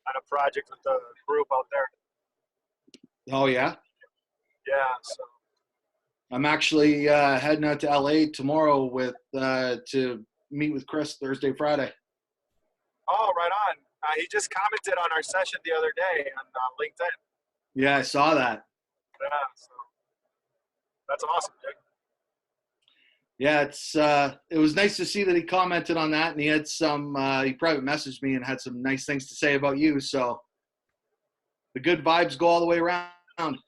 on a project with the group out there. Oh, yeah? Yeah, so. I'm actually heading out to LA tomorrow to meet with Chris Thursday, Friday. Oh, right on. He just commented on our session the other day on LinkedIn. Yeah, I saw that. Yeah, so that's awesome, Jake. Yeah, it was nice to see that he commented on that, and he had he private messaged me and had some nice things to say about you. So the good vibes go all the way around. Yeah, man,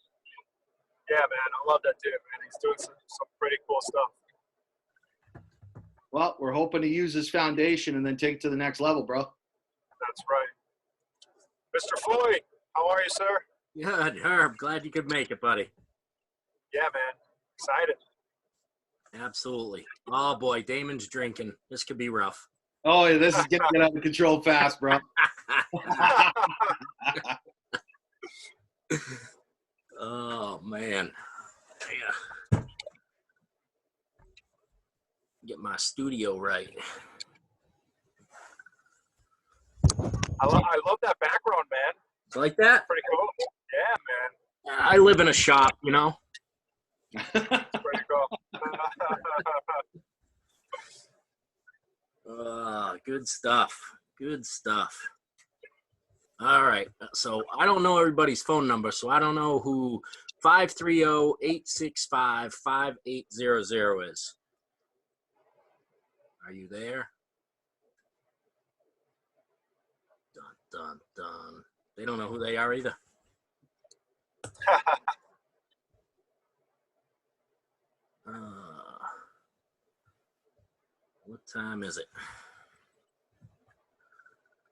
I love that dude, man. He's doing some pretty cool stuff. Well, we're hoping to use his foundation and then take it to the next level, bro. That's right. Mr. Floyd, how are you, sir? Good, Herb. Glad you could make it, buddy. Yeah, man. Excited. Absolutely. Oh, boy, Damon's drinking. This could be rough. Oh, yeah, this is getting out of control fast, bro. Oh, man. Yeah. Get my studio right. I love that background, man. Like that? Pretty cool. Yeah, man. I live in a shop, you know? Pretty cool. Good stuff. Good stuff. All right. So I don't know everybody's phone number, so I don't know who 530-865-5800 is. Are you there? Dun, dun, dun. They don't know who they are either. What time is it?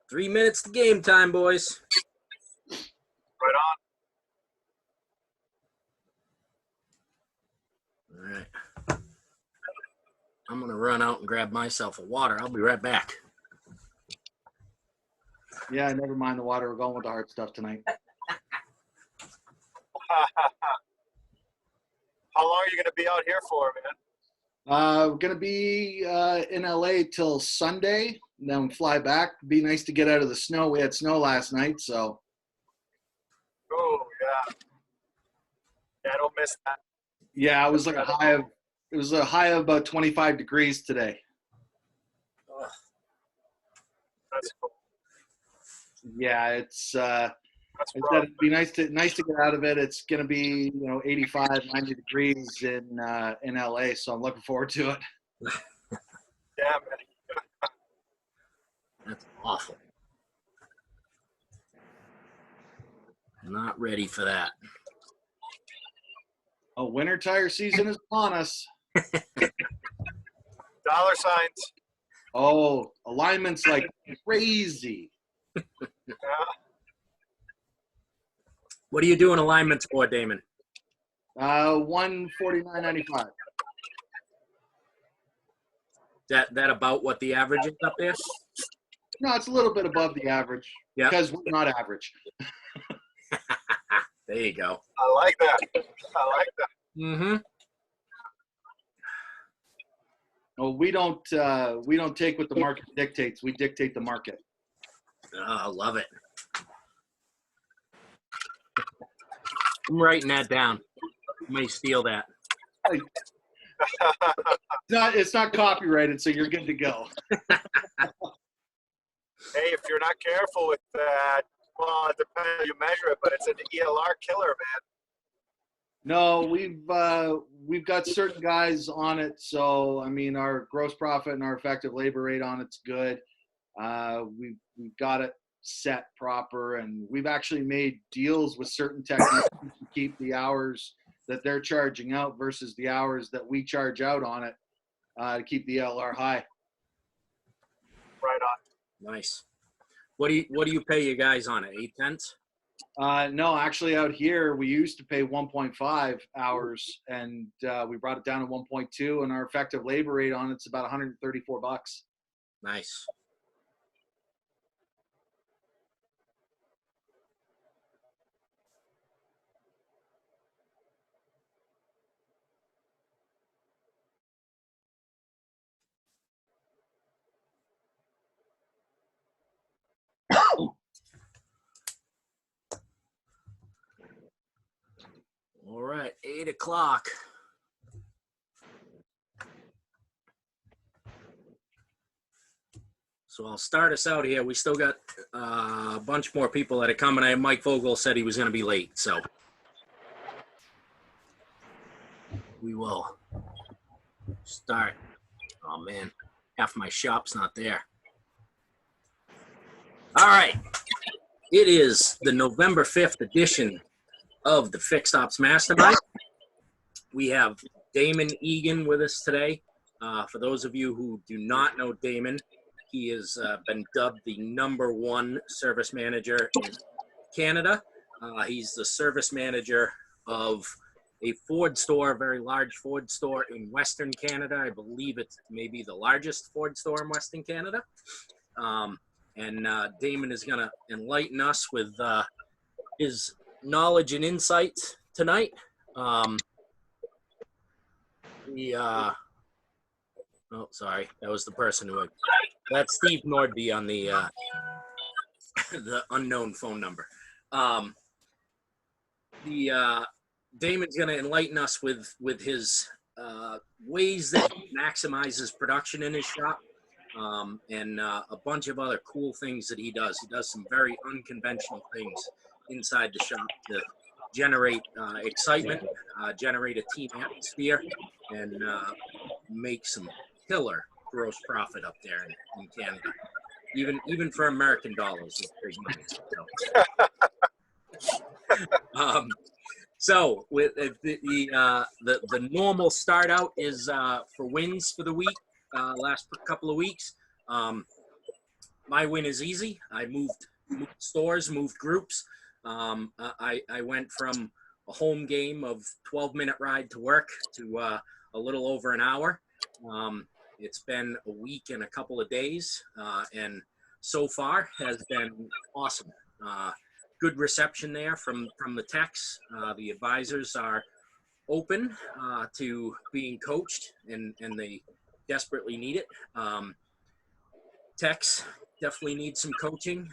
3 minutes to game time, boys. Right on. All right. I'm going to run out and grab myself a water. I'll be right back. Yeah, never mind the water. We're going with the hard stuff tonight. How long are you going to be out here for, man? We're going to be in LA till Sunday, and then fly back. Be nice to get out of the snow. We had snow last night, so. Oh, yeah. Yeah, I don't miss that. Yeah, it was like a high of about 25 degrees today. Oh, that's cool. Yeah, it's it'd be nice to get out of it. It's going to be, 85, 90 degrees in LA, so I'm looking forward to it. Yeah, man. That's awful. Not ready for that. Oh, winter tire season is upon us. Dollar signs. Oh, alignments like crazy. Yeah. What are you doing alignments for, Damon? $149.95. That about what the average is up there? No, it's a little bit above the average. Yeah. Because we're not average. There you go. I like that. Mm-hmm. Well, we don't take what the market dictates. We dictate the market. Oh, I love it. I'm writing that down. You may steal that. It's not copyrighted, so you're good to go. Hey, if you're not careful with that, well, it depends how you measure it, but it's an ELR killer, man. No, we've got certain guys on it. So, I mean, our gross profit and our effective labor rate on it's good. We've got it set proper, and we've actually made deals with certain technicians to keep the hours that they're charging out versus the hours that we charge out on it to keep the LR high. Right on. Nice. What do you pay you guys on it? 8/10? No, actually out here we used to pay 1.5 hours, and we brought it down to 1.2, and our effective labor rate on it's about $134. Nice. 8 o'clock. So I'll start us out here. We still got a bunch more people that are coming. Mike Vogel said he was going to be late, so we will start. Oh, man, half my shop's not there. All right. It is the November 5th edition of the Fixed Ops Mastermind. We have DamonEagon with us today. For those of you who do not know Damon, he has been dubbed the #1 service manager in Canada. He's the service manager of a Ford store, a very large Ford store in Western Canada. I believe it's maybe the largest Ford store in Western Canada. And Damon is going to enlighten us with his knowledge and insight tonight. Oh, sorry. That was the person who... That's Steve Nordby on the unknown phone number. Damon's going to enlighten us with his ways that he maximizes production in his shop, and a bunch of other cool things that he does. He does some very unconventional things inside the shop to generate excitement, generate a team atmosphere, and make some killer gross profit up there in Canada. Even for American dollars, it's big money. So with the normal start out is for wins for the week. Last couple of weeks, my win is easy. I moved stores, moved groups. I went from a home game of 12-minute ride to work to a little over an hour. It's been a week and a couple of days, and so far has been awesome. Good reception there from the techs. The advisors are open to being coached, and they desperately need it. Techs definitely need some coaching.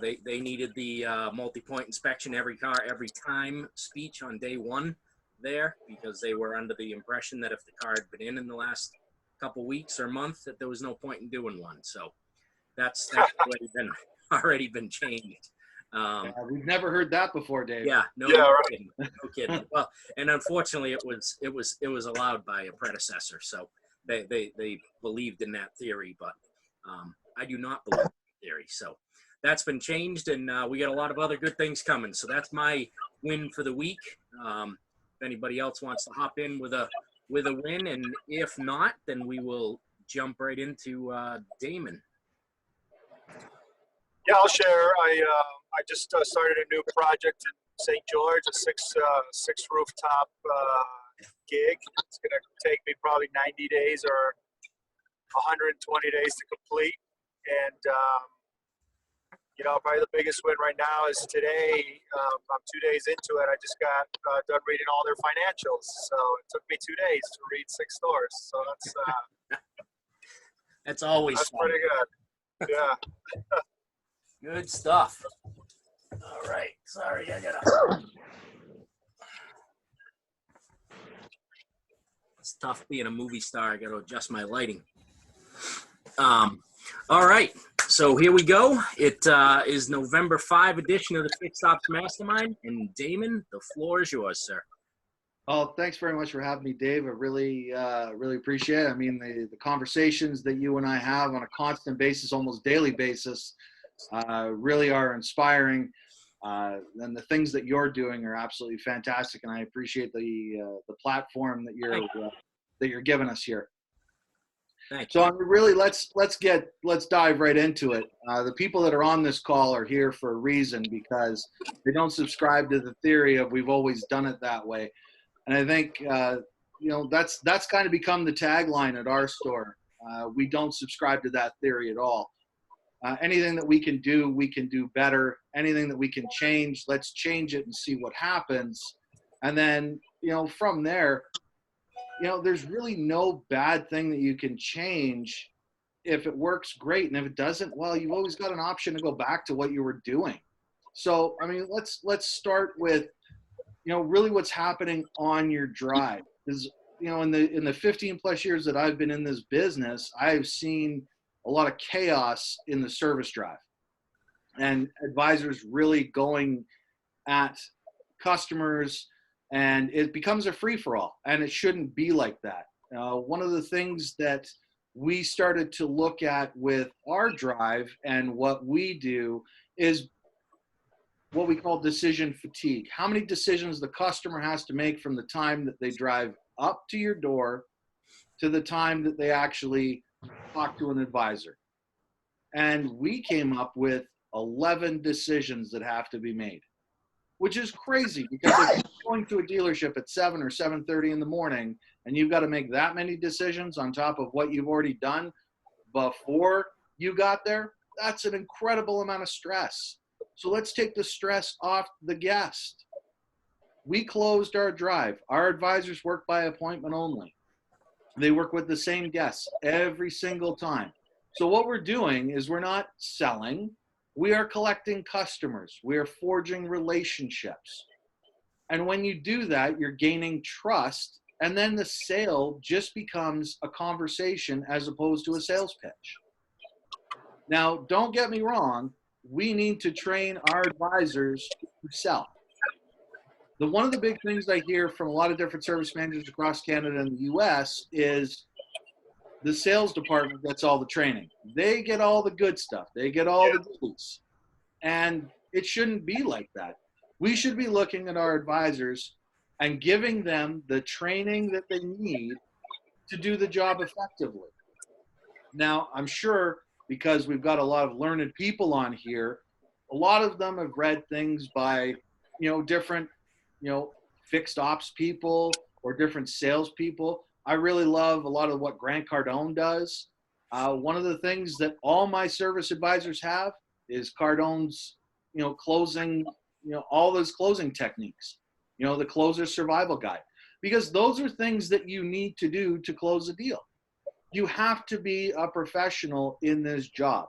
They needed the multi-point inspection every car, every time speech on day one there, because they were under the impression that if the car had been in the last couple weeks or month, that there was no point in doing one. So that's already been changed. We've never heard that before, Dave. Yeah, no kidding. No kidding. Well, and unfortunately, it was allowed by a predecessor, so they believed in that theory, but I do not believe in that theory. So that's been changed, and we got a lot of other good things coming. So that's my win for the week. If anybody else wants to hop in with a win, and if not, then we will jump right into Damon. Yeah, I'll share. I just started a new project in St. George, a six rooftop gig. It's going to take me probably 90 days or 120 days to complete. And, probably the biggest win right now is today. I'm 2 days into it. I just got done reading all their financials. So it took me 2 days to read 6 stores. So that's always that's fun. pretty good. Yeah. Good stuff. All right. Sorry, I gotta. It's tough being a movie star. I gotta adjust my lighting. All right. So here we go. It is November 5 edition of the Fixed Ops Mastermind. And Damon, the floor is yours, sir. Oh, thanks very much for having me, Dave. I really appreciate it. I mean, the conversations that you and I have on a constant basis, almost daily basis, really are inspiring. And the things that you're doing are absolutely fantastic. And I appreciate the platform that you're giving us here. Thank so you. I mean, really, let's dive right into it. The people that are on this call are here for a reason, because they don't subscribe to the theory of we've always done it that way. And I think that's kind of become the tagline at our store. We don't subscribe to that theory at all. Anything that we can do better. Anything that we can change, let's change it and see what happens. And then, from there, there's really no bad thing that you can change. If it works, great. And if it doesn't, well, you've always got an option to go back to what you were doing. So, I mean, let's start with, really what's happening on your drive. Is, in the 15 plus years that I've been in this business, I've seen a lot of chaos in the service drive and advisors really going at customers, and it becomes a free-for-all, and it shouldn't be like that. One of the things that we started to look at with our drive and what we do is what we call decision fatigue. How many decisions the customer has to make from the time that they drive up to your door to the time that they actually talk to an advisor. And we came up with 11 decisions that have to be made, which is crazy, because if you're going to a dealership at 7 or 7:30 in the morning and you've got to make that many decisions on top of what you've already done before you got there, that's an incredible amount of stress. So let's take the stress off the guest. We closed our drive. Our advisors work by appointment only. They work with the same guests every single time. So what we're doing is we're not selling. We are collecting customers. We are forging relationships. And when you do that, you're gaining trust. And then the sale just becomes a conversation as opposed to a sales pitch. Now, don't get me wrong. We need to train our advisors to sell. One of the big things I hear from a lot of different service managers across Canada and the US is the sales department gets all the training. They get all the good stuff. They get all the goodies. And it shouldn't be like that. We should be looking at our advisors and giving them the training that they need to do the job effectively. Now, I'm sure, because we've got a lot of learned people on here, a lot of them have read things by, different, fixed ops people or different sales people. I really love a lot of what Grant Cardone does. One of the things that all my service advisors have is Cardone's, closing, all those closing techniques, the closer survival guide, because those are things that you need to do to close a deal. You have to be a professional in this job,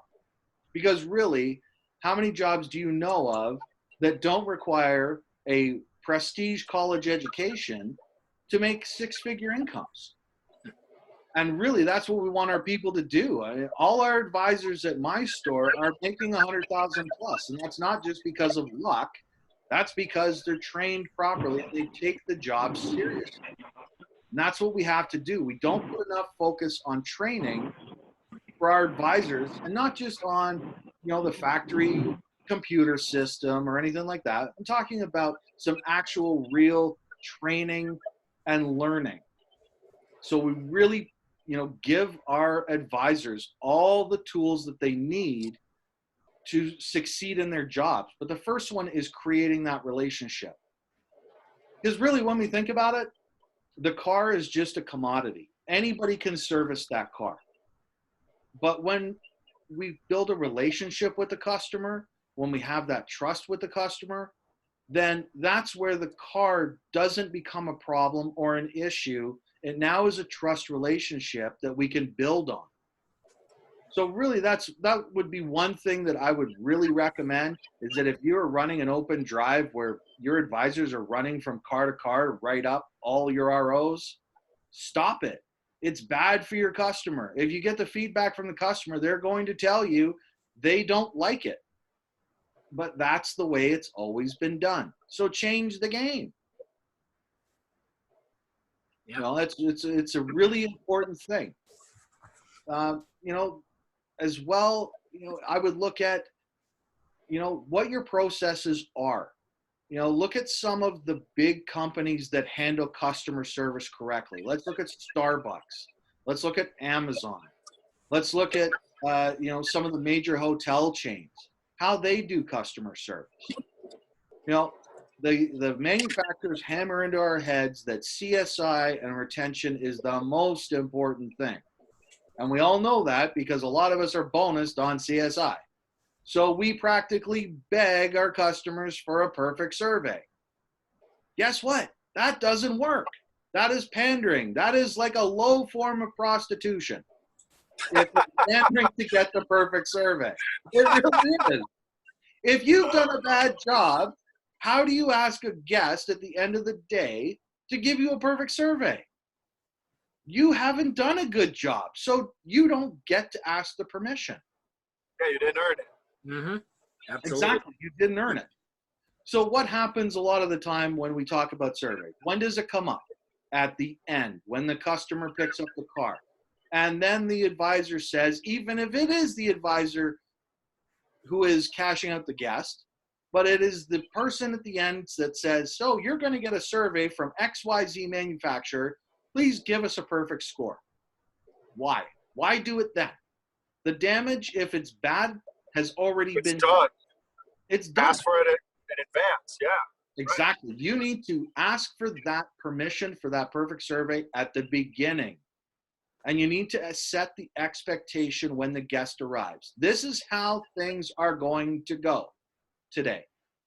because really, how many jobs do you know of that don't require a prestige college education to make six-figure incomes? And really, that's what we want our people to do. I mean, all our advisors at my store are making 100,000 plus, and that's not just because of luck. That's because they're trained properly. They take the job seriously. And that's what we have to do. We don't put enough focus on training for our advisors, and not just on, the factory computer system or anything like that. I'm talking about some actual real training and learning. So we really, give our advisors all the tools that they need to succeed in their jobs. But the first one is creating that relationship. Because really, when we think about it, the car is just a commodity. Anybody can service that car. But when we build a relationship with the customer, when we have that trust with the customer, then that's where the car doesn't become a problem or an issue. It now is a trust relationship that we can build on. So really, that would be one thing that I would really recommend, is that if you're running an open drive where your advisors are running from car to car to write up all your ROs, stop it. It's bad for your customer. If you get the feedback from the customer, they're going to tell you they don't like it. But that's the way it's always been done. So change the game. Yeah. It's a really important thing. As well, I would look at, what your processes are. Look at some of the big companies that handle customer service correctly. Let's look at Starbucks. Let's look at Amazon. Let's look at, some of the major hotel chains, how they do customer service. The manufacturers hammer into our heads that CSI and retention is the most important thing. And we all know that because a lot of us are bonused on CSI. So we practically beg our customers for a perfect survey. Guess what? That doesn't work. That is pandering. That is like a low form of prostitution. If it's pandering to get the perfect survey. It really is. If you've done a bad job How do you ask a guest at the end of the day to give you a perfect survey? You haven't done a good job, so you don't get to ask the permission. Yeah, you didn't earn it. Mm-hmm. Absolutely. Exactly, you didn't earn it. So what happens a lot of the time when we talk about surveys? When does it come up? At the end, when the customer picks up the car. And then the advisor says, even if it is the advisor who is cashing out the guest, but it is the person at the end that says, so you're going to get a survey from XYZ manufacturer. Please give us a perfect score. Why? Why do it then? The damage, if it's bad, has already been done. It's done. Ask for it in advance. Yeah. Exactly. Right. You need to ask for that permission for that perfect survey at the beginning. And you need to set the expectation when the guest arrives. This is how things are going to go today.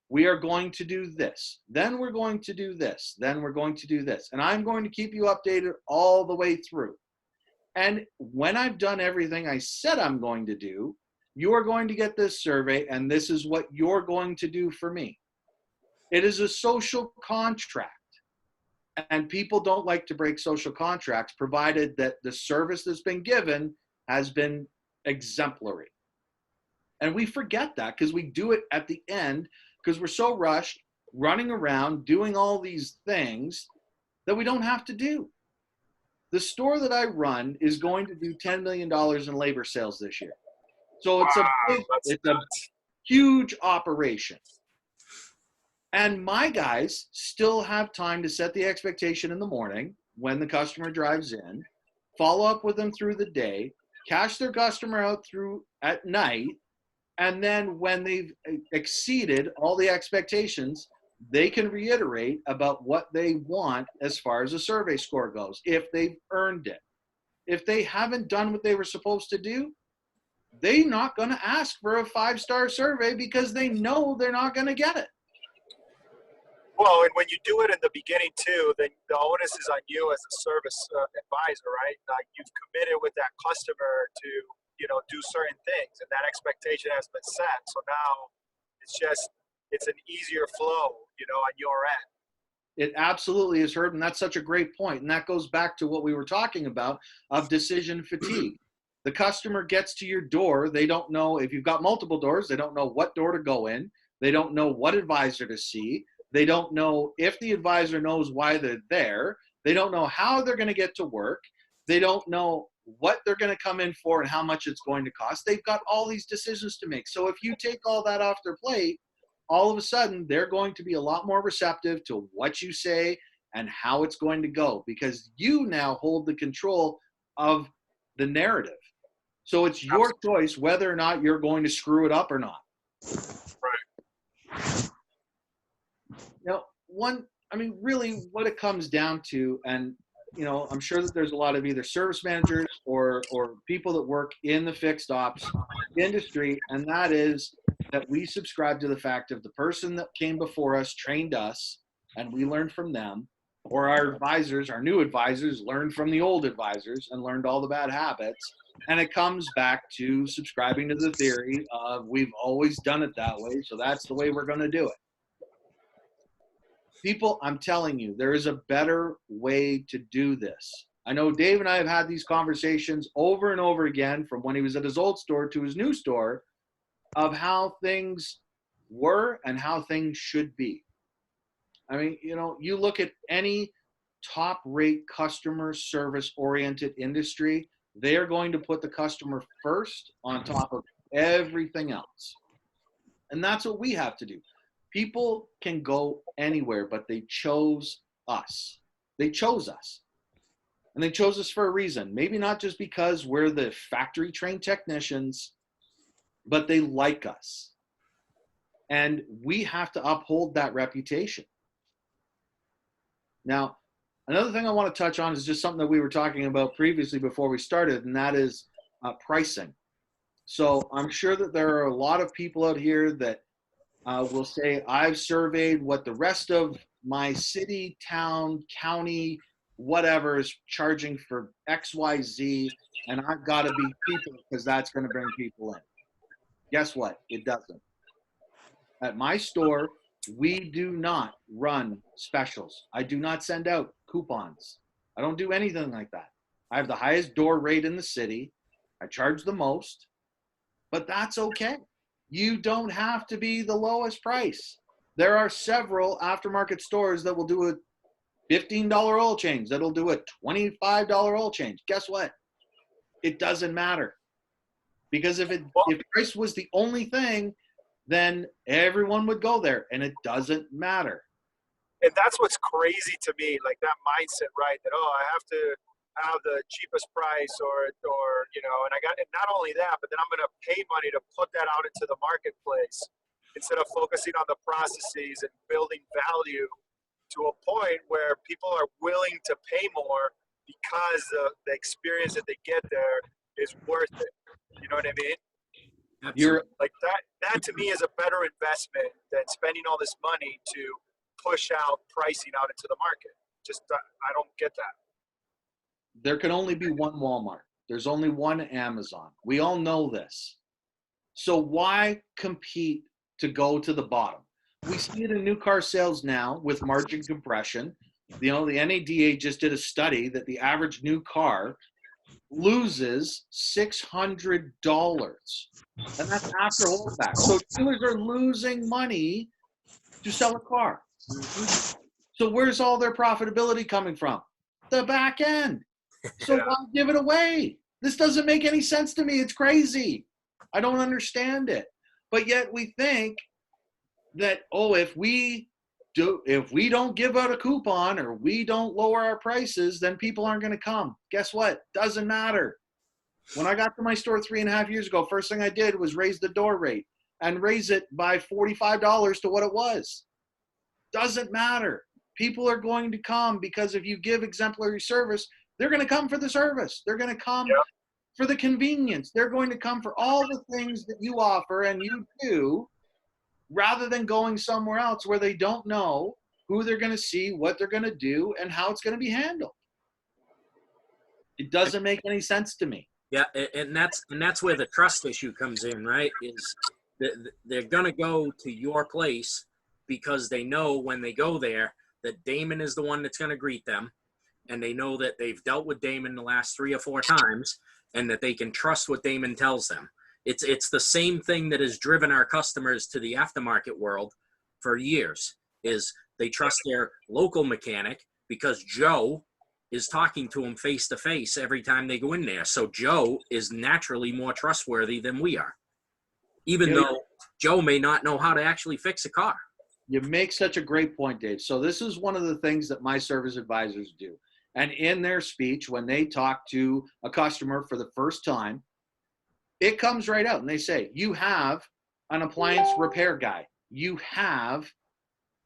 We are going to do this. Then we're going to do this. Then we're going to do this. And I'm going to keep you updated all the way through. And when I've done everything I said I'm going to do, you are going to get this survey, and this is what you're going to do for me. It is a social contract. And people don't like to break social contracts, provided that the service that's been given has been exemplary. And we forget that because we do it at the end because we're so rushed, running around, doing all these things that we don't have to do. The store that I run is going to do $10 million in labor sales this year. So it's a huge operation. And my guys still have time to set the expectation in the morning when the customer drives in, follow up with them through the day, cash their customer out through at night, and then when they've exceeded all the expectations, they can reiterate about what they want as far as a survey score goes, if they've earned it. If they haven't done what they were supposed to do, they're not going to ask for a 5-star survey because they know they're not going to get it. Well, and when you do it in the beginning too, then the onus is on you as a service advisor, right? Like you've committed with that customer to, do certain things, and that expectation has been set. So now it's an easier flow, on your end. It absolutely is, Herb, and that's such a great point. And that goes back to what we were talking about of decision fatigue. The customer gets to your door. They don't know if you've got multiple doors. They don't know what door to go in. They don't know what advisor to see. They don't know if the advisor knows why they're there. They don't know how they're going to get to work. They don't know what they're going to come in for and how much it's going to cost. They've got all these decisions to make. So if you take all that off their plate, all of a sudden they're going to be a lot more receptive to what you say and how it's going to go because you now hold the control of the narrative. So it's your choice whether or not you're going to screw it up or not. Right. Really what it comes down to, and, I'm sure that there's a lot of either service managers or people that work in the fixed ops industry, and that is that we subscribe to the fact of the person that came before us trained us, and we learned from them, or our advisors, our new advisors, learned from the old advisors and learned all the bad habits. And it comes back to subscribing to the theory of we've always done it that way, so that's the way we're going to do it. People, I'm telling you, there is a better way to do this. I know Dave and I have had these conversations over and over again from when he was at his old store to his new store of how things were and how things should be. I mean, you look at any top-rate customer service-oriented industry, they are going to put the customer first on top of everything else. And that's what we have to do. People can go anywhere, but they chose us. They chose us. And they chose us for a reason. Maybe not just because we're the factory-trained technicians, but they like us. And we have to uphold that reputation. Now, another thing I want to touch on is just something that we were talking about previously before we started, and that is pricing. So I'm sure that there are a lot of people out here that will say, I've surveyed what the rest of my city, town, county, whatever is charging for XYZ, and I've got to be cheaper because that's going to bring people in. Guess what? It doesn't. At my store, We do not run specials. I do not send out coupons. I don't do anything like that. I have the highest door rate in the city. I charge the most, but that's okay. You don't have to be the lowest price. There are several aftermarket stores that will do a $15 oil change, that'll do a $25 oil change. Guess what? It doesn't matter. Because if price was the only thing, then everyone would go there, and it doesn't matter. And that's what's crazy to me, like that mindset, right? That, oh, I have to have the cheapest price or and I got, and not only that, but then I'm going to pay money to put that out into the marketplace instead of focusing on the processes and building value to a point where people are willing to pay more because the experience that they get there is worth it. You know what I mean? You're Like that to me is a better investment than spending all this money to push out pricing out into the market. Just I don't get that. There can only be one Walmart. There's only one Amazon. We all know this. So why compete to go to the bottom? We see it in new car sales now with margin compression. You know, the NADA just did a study that the average new car loses $600, and that's after holdback. So dealers are losing money to sell a car. So where's all their profitability coming from? The back end. So why give it away? This doesn't make any sense to me. It's crazy. I don't understand it. But yet we think that, oh, if we don't give out a coupon or we don't lower our prices, then people aren't going to come. Guess what? Doesn't matter. When I got to my store 3.5 years ago, first thing I did was raise the door rate and raise it by $45 to what it was. Doesn't matter. People are going to come because if you give exemplary service, they're going to come for the service. They're going to come for the convenience. They're going to come for all the things that you offer and you do, rather than going somewhere else where they don't know who they're going to see, what they're going to do, and how it's going to be handled. It doesn't make any sense to me. Yeah, and that's where the trust issue comes in, right? Is they're going to go to your place because they know when they go there that Damon is the one that's going to greet them, and they know that they've dealt with Damon the last 3 or 4 times, and that they can trust what Damon tells them. It's the same thing that has driven our customers to the aftermarket world for years, is they trust their local mechanic because Joe is talking to them face to face every time they go in there. So Joe is naturally more trustworthy than we are, even though Joe may not know how to actually fix a car. You make such a great point, Dave. So this is one of the things that my service advisors do. And in their speech, when they talk to a customer for the first time, it comes right out and they say, you have an appliance repair guy. You have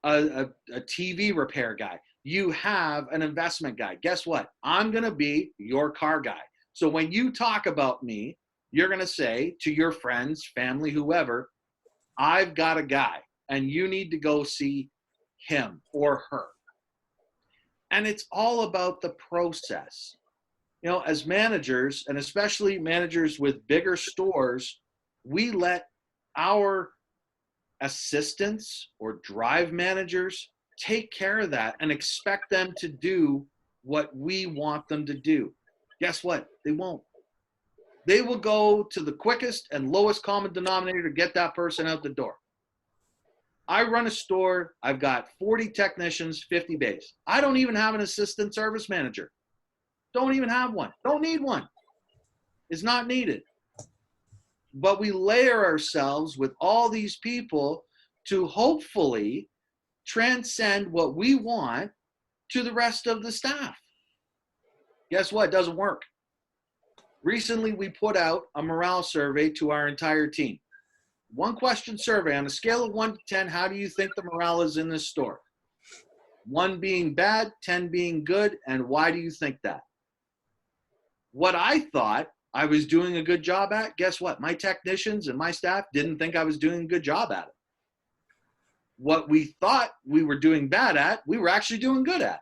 a TV repair guy. You have an investment guy. Guess what? I'm going to be your car guy. So when you talk about me, you're going to say to your friends, family, whoever, I've got a guy and you need to go see him or her. And it's all about the process. You know, as managers, and especially managers with bigger stores, we let our assistants or drive managers take care of that and expect them to do what we want them to do. Guess what? They won't. They will go to the quickest and lowest common denominator to get that person out the door. I run a store. I've got 40 technicians, 50 bays. I don't even have an assistant service manager. Don't even have one. Don't need one. It's not needed. But we layer ourselves with all these people to hopefully transcend what we want to the rest of the staff. Guess what? It doesn't work. Recently, we put out a morale survey to our entire team. 1-question survey on a scale of 1 to 10. How do you think the morale is in this store? 1 being bad, 10 being good, and why do you think that? What I thought I was doing a good job at, guess what? My technicians and my staff didn't think I was doing a good job at it. What we thought we were doing bad at, we were actually doing good at.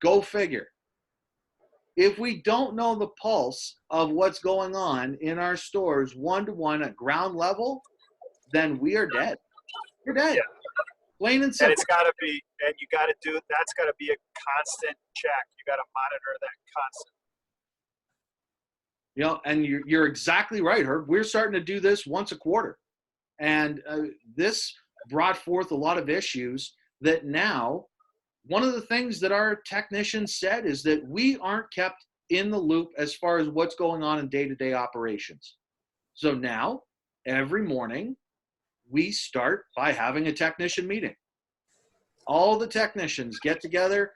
Go figure. If we don't know the pulse of what's going on in our stores one-to-one at ground level, then we are dead. We're dead. Plain and And simple. it's got to be, and you got to do, that's got to be a constant check. You got to monitor that constant. You know, and you're exactly right, Herb. We're starting to do this once a quarter. And this brought forth a lot of issues that now, one of the things that our technicians said is that we aren't kept in the loop as far as what's going on in day-to-day operations. So now, every morning, we start by having a technician meeting. All the technicians get together.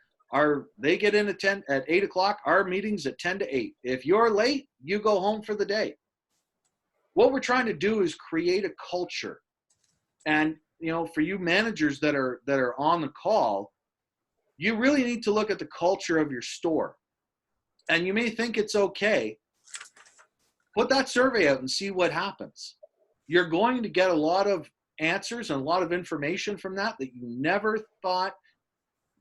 They get in at 8 o'clock. Our meeting's at 10 to 8. If you're late, you go home for the day. What we're trying to do is create a culture. And, you know, for you managers that are on the call, you really need to look at the culture of your store. And you may think it's okay. Put that survey out and see what happens. You're going to get a lot of answers and a lot of information from that you never thought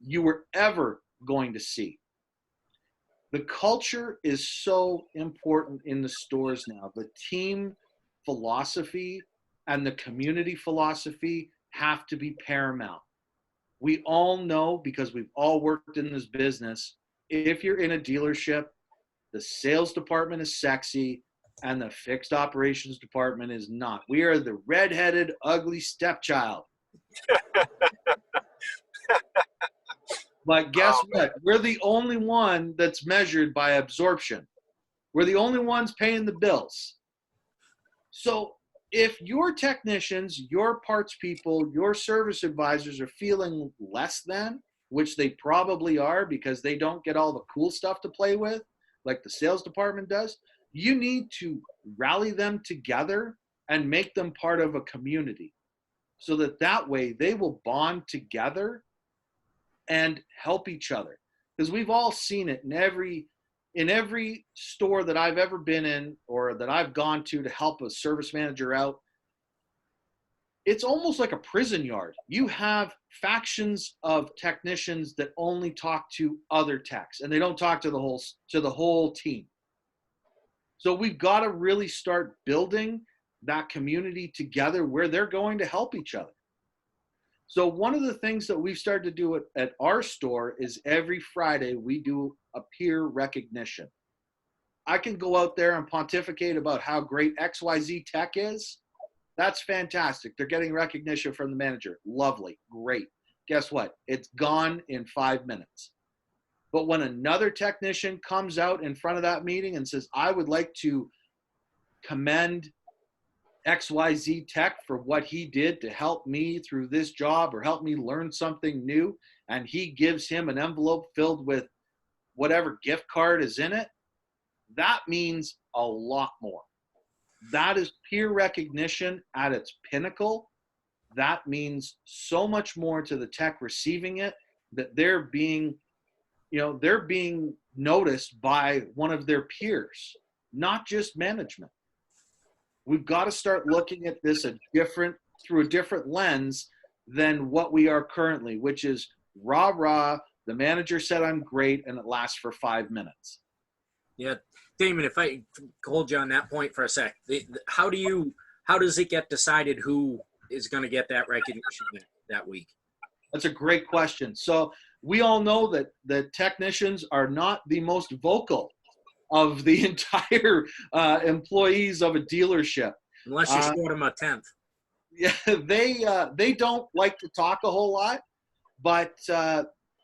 you were ever going to see. The culture is so important in the stores now. The team philosophy and the community philosophy have to be paramount. We all know, because we've all worked in this business, if you're in a dealership, the sales department is sexy and the fixed operations department is not. We are the redheaded, ugly stepchild. But guess what? We're the only one that's measured by absorption. We're the only ones paying the bills. So if your technicians, your parts people, your service advisors are feeling less than, which they probably are because they don't get all the cool stuff to play with, like the sales department does, you need to rally them together and make them part of a community so that way they will bond together and help each other. Because we've all seen it in every store that I've ever been in or that I've gone to help a service manager out. It's almost like a prison yard. You have factions of technicians that only talk to other techs and they don't talk to the whole team. So we've got to really start building that community together where they're going to help each other. So one of the things that we've started to do at our store is every Friday we do a peer recognition. I can go out there and pontificate about how great XYZ Tech is. That's fantastic. They're getting recognition from the manager. Lovely. Great. Guess what? It's gone in 5 minutes. But when another technician comes out in front of that meeting and says, I would like to commend XYZ Tech for what he did to help me through this job or help me learn something new, and he gives him an envelope filled with whatever gift card is in it, that means a lot more. That is peer recognition at its pinnacle. That means so much more to the tech receiving it, that they're being noticed by one of their peers, not just management. We've got to start looking at this through a different lens than what we are currently, which is rah, the manager said I'm great, and it lasts for 5 minutes. Yeah, Damon, if I hold you on that point for a sec, how does it get decided who is going to get that recognition that week? That's a great question. So we all know that the technicians are not the most vocal of the entire employees of a dealership. Unless you short them a 10th. Yeah, they don't like to talk a whole lot, but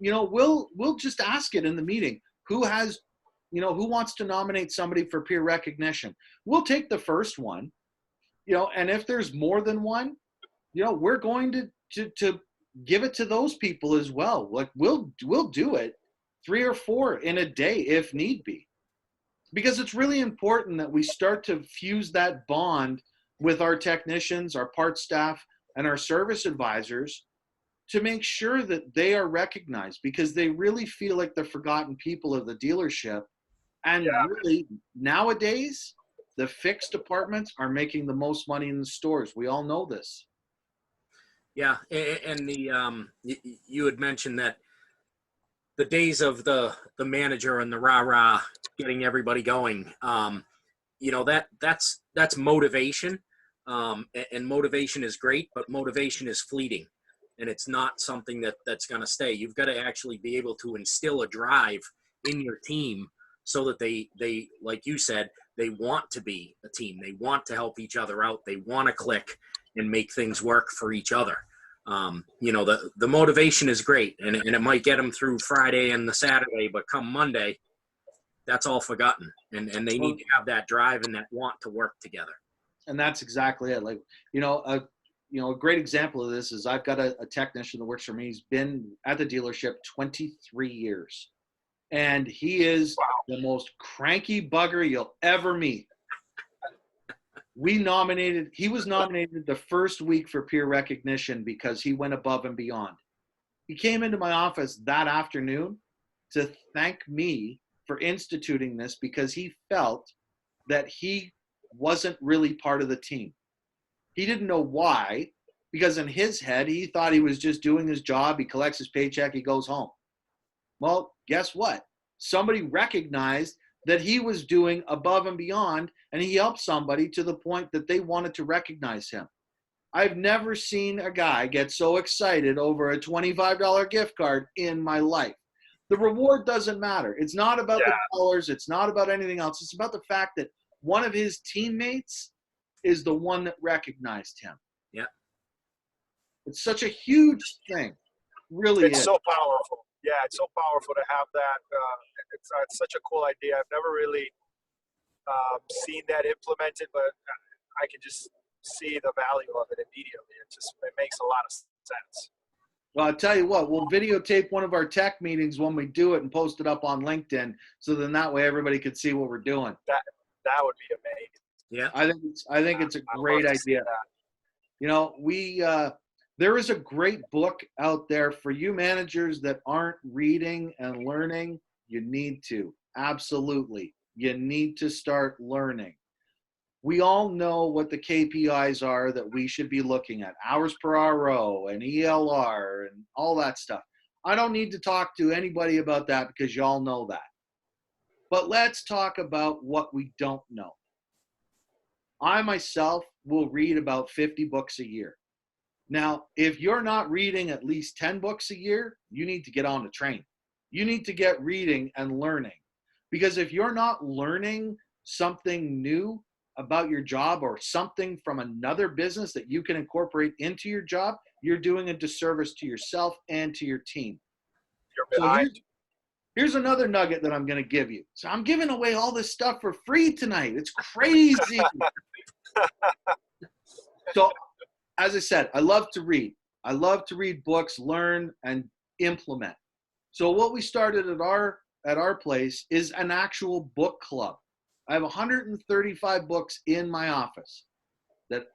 we'll just ask it in the meeting. Who wants to nominate somebody for peer recognition? We'll take the first one, and if there's more than one, we're going to give it to those people as well. Like we'll do it 3 or 4 in a day if need be. Because it's really important that we start to fuse that bond with our technicians, our parts staff, and our service advisors to make sure that they are recognized, because they really feel like the forgotten people of the dealership. And really, nowadays, the fixed departments are making the most money in the stores. We all know this. Yeah, and you had mentioned that the days of the manager and the rah-rah getting everybody going, that's motivation. And motivation is great, but motivation is fleeting. and it's not something that's going to stay. You've got to actually be able to instill a drive in your team so that they like you said, they want to be a team. They want to help each other out. They want to click and make things work for each other. The motivation is great, and it might get them through Friday and the Saturday, but come Monday, that's all forgotten. And they need to have that drive and that want to work together. And that's exactly it. Like, a great example of this is I've got a technician that works for me. He's been at the dealership 23 years. And he is the most cranky bugger you'll ever meet. He was nominated the first week for peer recognition because he went above and beyond. He came into my office that afternoon to thank me for instituting this because he felt that he wasn't really part of the team. He didn't know why, because in his head, he thought he was just doing his job. He collects his paycheck, he goes home. Well, guess what? Somebody recognized that he was doing above and beyond, and he helped somebody to the point that they wanted to recognize him. I've never seen a guy get so excited over a $25 gift card in my life. The reward doesn't matter. It's not about the dollars. It's not about anything else. It's about the fact that one of his teammates is the one that recognized him. Yeah. It's such a huge thing. Really it's is. so powerful. Yeah, it's so powerful to have that. It's such a cool idea. I've never really seen that implemented, but I can just see the value of it immediately. It makes a lot of sense. Well, I'll tell you what, we'll videotape one of our tech meetings when we do it and post it up on LinkedIn, so then that way everybody can see what we're doing. That would be amazing. Yeah. I think it's a great idea. There is a great book out there for you managers that aren't reading and learning. You need to. Absolutely. You need to start learning. We all know what the KPIs are that we should be looking at. Hours per RO and ELR and all that stuff. I don't need to talk to anybody about that because you all know that. But let's talk about what we don't know. I myself will read about 50 books a year. Now, if you're not reading at least 10 books a year, you need to get on the train. You need to get reading and learning. Because if you're not learning something new about your job or something from another business that you can incorporate into your job, you're doing a disservice to yourself and to your team. You're behind. So here's another nugget that I'm going to give you. So I'm giving away all this stuff for free tonight. It's crazy. So, as I said, I love to read. I love to read books, learn, and implement. So what we started at our place is an actual book club. I have 135 books in my office that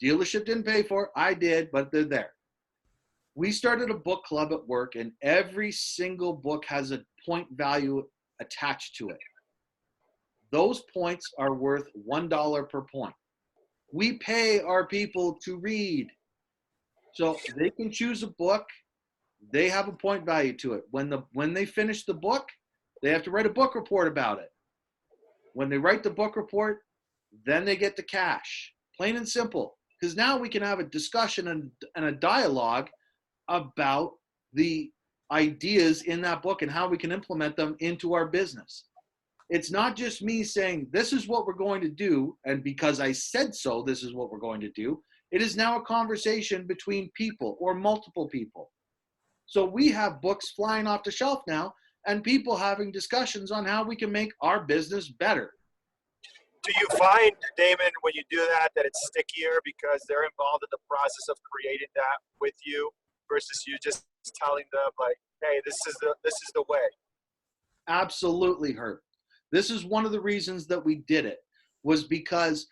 dealership didn't pay for. I did, but they're there. We started a book club at work, and every single book has a point value attached to it. Those points are worth $1 per point. We pay our people to read. So they can choose a book. They have a point value to it. When they finish the book, they have to write a book report about it. When they write the book report, then they get the cash. Plain and simple. Because now we can have a discussion and a dialogue about the ideas in that book and how we can implement them into our business. It's not just me saying, this is what we're going to do, and because I said so, this is what we're going to do. It is now a conversation between people or multiple people. So we have books flying off the shelf now and people having discussions on how we can make our business better. Do you find, Damon, when you do that it's stickier because they're involved in the process of creating that with you versus you just telling them like, hey, this is the way? Absolutely, Herb. This is one of the reasons that we did it, was because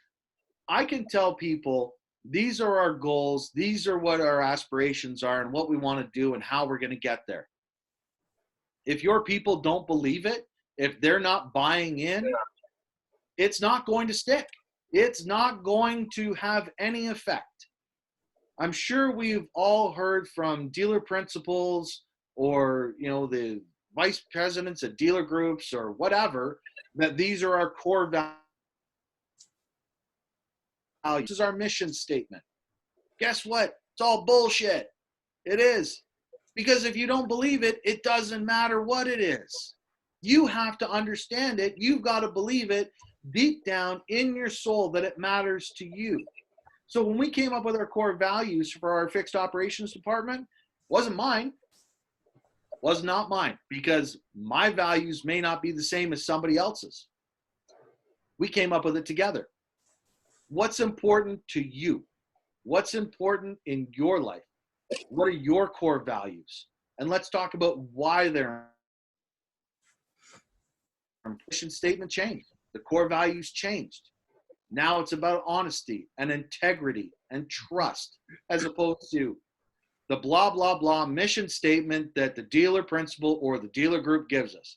I can tell people these are our goals, these are what our aspirations are and what we want to do and how we're going to get there. If your people don't believe it, if they're not buying in, it's not going to stick. It's not going to have any effect. I'm sure we've all heard from dealer principals or, the vice presidents at dealer groups or whatever, that these are our core values. This is our mission statement. Guess what? It's all bullshit. It is. Because if you don't believe it, it doesn't matter what it is. You have to understand it. You've got to believe it deep down in your soul that it matters to you. So when we came up with our core values for our fixed operations department, wasn't mine. Was not mine, because my values may not be the same as somebody else's. We came up with it together. What's important to you? What's important in your life? What are your core values? And let's talk about why they're. Mission statement changed. The core values changed. Now it's about honesty and integrity and trust, as opposed to the blah, blah, blah mission statement that the dealer principal or the dealer group gives us.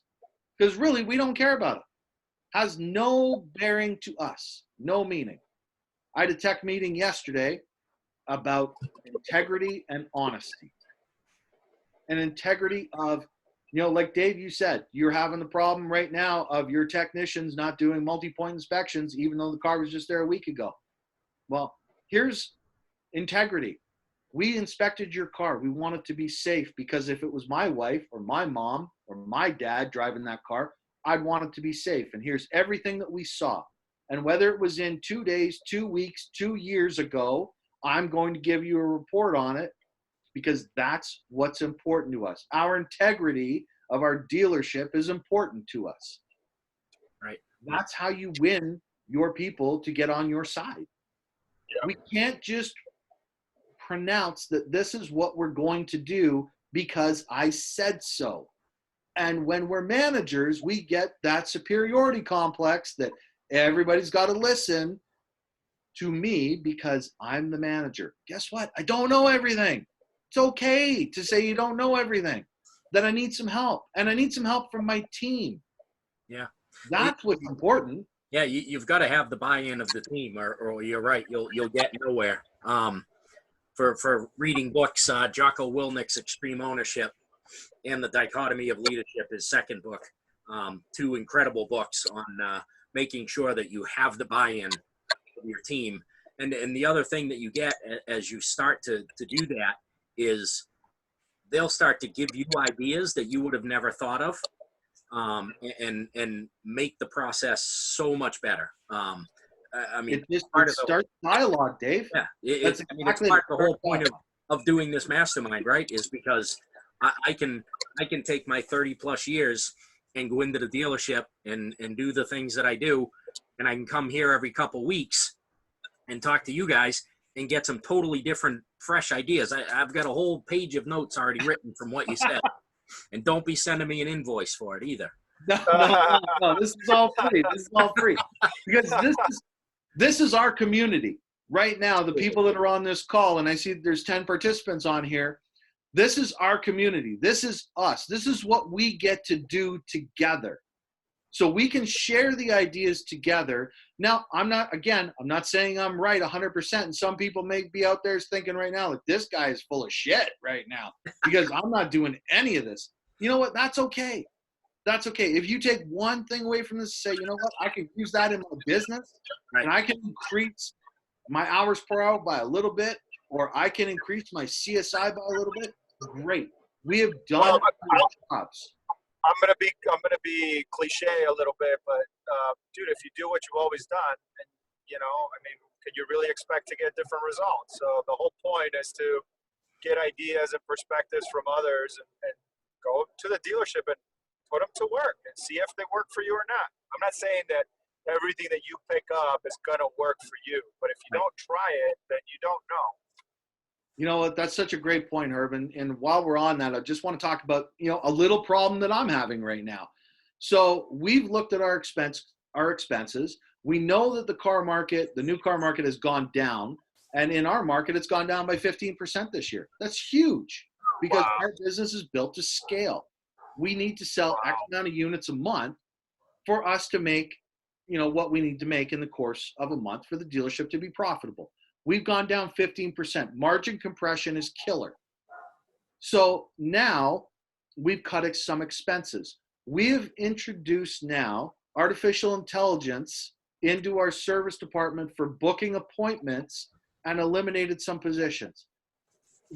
Because really, we don't care about it. Has no bearing to us, no meaning. I had a tech meeting yesterday about integrity and honesty. And integrity of, like Dave, you said, you're having the problem right now of your technicians not doing multi-point inspections, even though the car was just there a week ago. Well, here's integrity. We inspected your car. We want it to be safe, because if it was my wife or my mom or my dad driving that car, I'd want it to be safe. And here's everything that we saw. And whether it was in 2 days, 2 weeks, 2 years ago, I'm going to give you a report on it, because that's what's important to us. Our integrity of our dealership is important to us. Right. That's how you win your people to get on your side. Yeah. We can't just pronounce that this is what we're going to do because I said so. And when we're managers, we get that superiority complex that everybody's got to listen to me because I'm the manager. Guess what? I don't know everything. It's okay to say you don't know everything, that I need some help, and I need some help from my team. Yeah. That's what's important. Yeah, you've got to have the buy-in of the team, or you're right, you'll get nowhere. For reading books, Jocko Willnick's Extreme Ownership and The Dichotomy of Leadership, his second book. Two incredible books on making sure that you have the buy-in of your team. And the other thing that you get as you start to do that is they'll start to give you ideas that you would have never thought of, and make the process so much better. I mean, it starts dialogue, Dave. Yeah, it's part of the whole point of doing this mastermind, right? Is because I can take my 30 plus years and go into the dealership and do the things that I do, and I can come here every couple weeks and talk to you guys and get some totally different, fresh ideas. I've got a whole page of notes already written from what you said, and don't be sending me an invoice for it either. No, this is all free. This is all free, because this is our community right now. The people that are on this call, and I see there's 10 participants on here. This is our community. This is us. This is what we get to do together. So we can share the ideas together. Now, I'm not saying I'm right 100%. And some people may be out there thinking right now, like, this guy is full of shit right now because I'm not doing any of this. You know what? That's okay. That's okay. If you take one thing away from this, say, you know what? I can use that in my business, right, and I can increase my hours per hour by a little bit, or I can increase my CSI by a little bit. Great. We have done jobs. I'm gonna be cliche a little bit, but dude, if you do what you've always done, and can you really expect to get different results? So the whole point is to get ideas and perspectives from others, and go to the dealership and put them to work and see if they work for you or not. I'm not saying that everything that you pick up is gonna work for you, but if you don't try it, then you don't know. You know what? That's such a great point, Herb. And while we're on that, I just want to talk about, a little problem that I'm having right now. So we've looked at our expenses. We know that the new car market has gone down. And in our market, it's gone down by 15% this year. That's huge because our business is built to scale. We need to sell X amount of units a month for us to make, what we need to make in the course of a month for the dealership to be profitable. We've gone down 15%. Margin compression is killer. So now we've cut some expenses. We have introduced now artificial intelligence into our service department for booking appointments and eliminated some positions.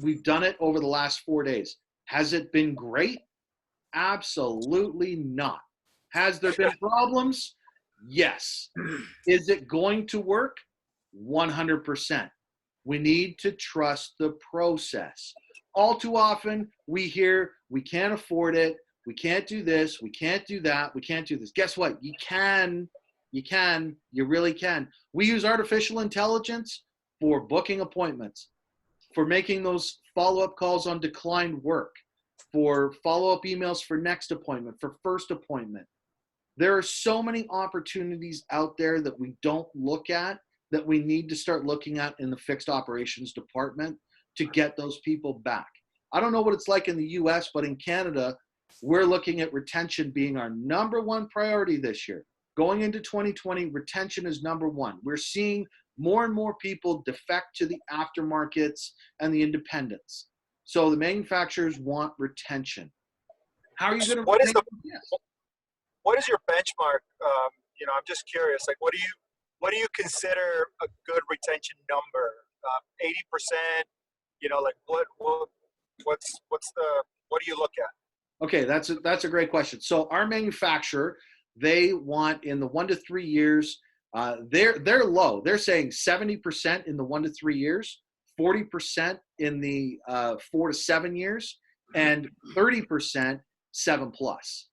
we've done it over the last 4 days. Has it been great? Absolutely not. Has there been problems? Yes. Is it going to work? 100%. We need to trust the process. All too often, we hear we can't afford it, we can't do this, we can't do that, we can't do this. Guess what? You can, you really can. We use artificial intelligence for booking appointments, for making those follow-up calls on declined work, for follow-up emails for next appointment, for first appointment. There are so many opportunities out there that we don't look at that we need to start looking at in the fixed operations department to get those people back. I don't know what it's like in the US, but in Canada, we're looking at retention being our #1 priority this year. Going into 2020, retention is #1. We're seeing more and more people defect to the aftermarkets and the independents. So the manufacturers want retention. How are you going to What is retain the them? Yes. what is your benchmark? I'm just curious. Like, what do you consider a good retention number? 80%. Like what do you look at? Okay, that's a great question. So our manufacturer, they want in the 1 to 3 years. They're low. They're saying 70% in the 1 to 3 years, 40% in the 4 to 7 years, and 30% 7+.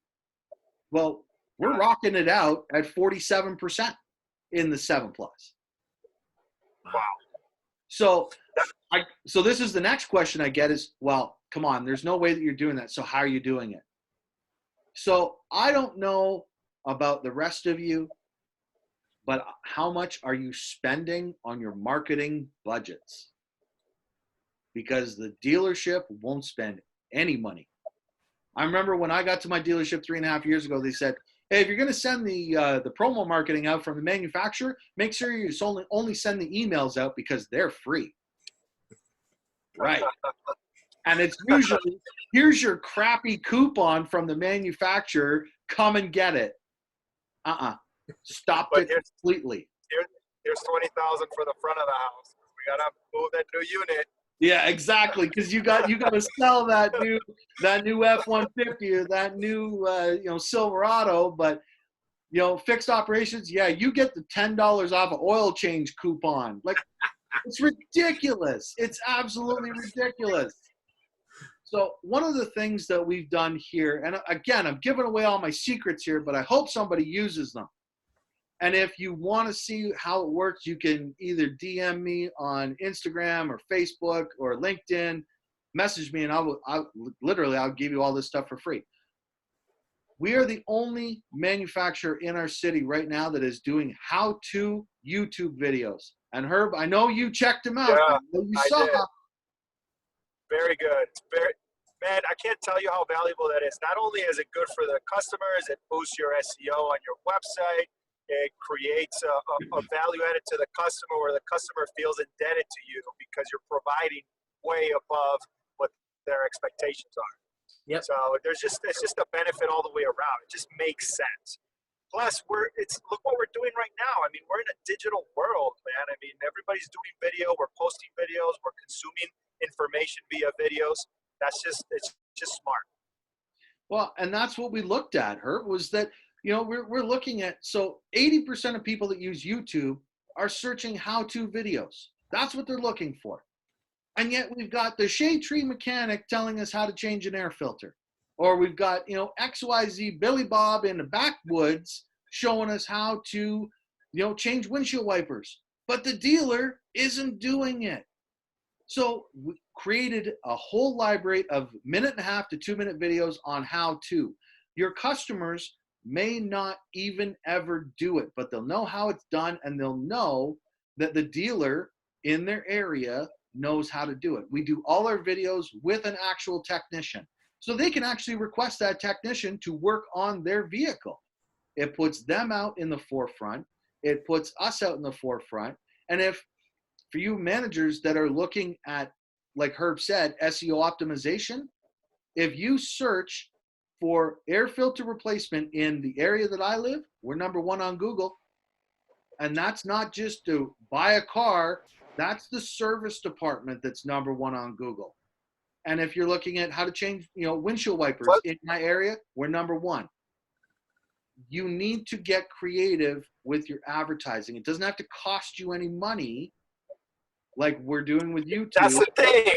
Well, we're rocking it out at 47% in the 7+. Wow. So this is the next question I get is, well, come on, there's no way that you're doing that. So how are you doing it? So I don't know about the rest of you, but how much are you spending on your marketing budgets? Because the dealership won't spend any money. I remember when I got to my dealership 3.5 years ago, they said, hey, if you're going to send the promo marketing out from the manufacturer, make sure you only send the emails out because they're free. Right. And it's usually, here's your crappy coupon from the manufacturer, come and get it. Stopped it completely. Here's 20,000 for the front of the house. We gotta move that new unit. Yeah, exactly. Because you got to sell that new F-150 or that new Silverado, but fixed operations. Yeah, you get the $10 off an oil change coupon. Like, it's ridiculous. It's absolutely ridiculous. So one of the things that we've done here, and again, I'm giving away all my secrets here, but I hope somebody uses them. And if you want to see how it works, you can either DM me on Instagram or Facebook or LinkedIn, message me, and I'll give you all this stuff for free. We are the only manufacturer in our city right now that is doing how-to YouTube videos. And Herb, I know you checked them out. Yeah, I know you I saw did. them. Very good. Man, I can't tell you how valuable that is. Not only is it good for the customers, it boosts your SEO on your website. It creates a value added to the customer where the customer feels indebted to you because you're providing way above what their expectations are. Yep. So it's just a benefit all the way around. It just makes sense. Plus, look what we're doing right now. I mean, we're in a digital world, man. I mean, everybody's doing video. We're posting videos. We're consuming information via videos. It's just smart. Well, and that's what we looked at, Herb, was that, we're looking at, so 80% of people that use YouTube are searching how-to videos. That's what they're looking for. And yet we've got the shade tree mechanic telling us how to change an air filter. Or we've got, XYZ Billy Bob in the backwoods showing us how to, change windshield wipers. But the dealer isn't doing it. So we created a whole library of 1.5 to 2 minute videos on how to. Your customers may not even ever do it, but they'll know how it's done and they'll know that the dealer in their area knows how to do it. We do all our videos with an actual technician. So they can actually request that technician to work on their vehicle. It puts them out in the forefront. It puts us out in the forefront. And if, for you managers that are looking at, like Herb said, SEO optimization, if you search for air filter replacement in the area that I live, we're #1 on Google. And that's not just to buy a car. That's the service department that's number one on Google. And if you're looking at how to change, windshield wipers in my area, we're number one. You need to get creative with your advertising. It doesn't have to cost you any money like we're doing with YouTube. That's the thing.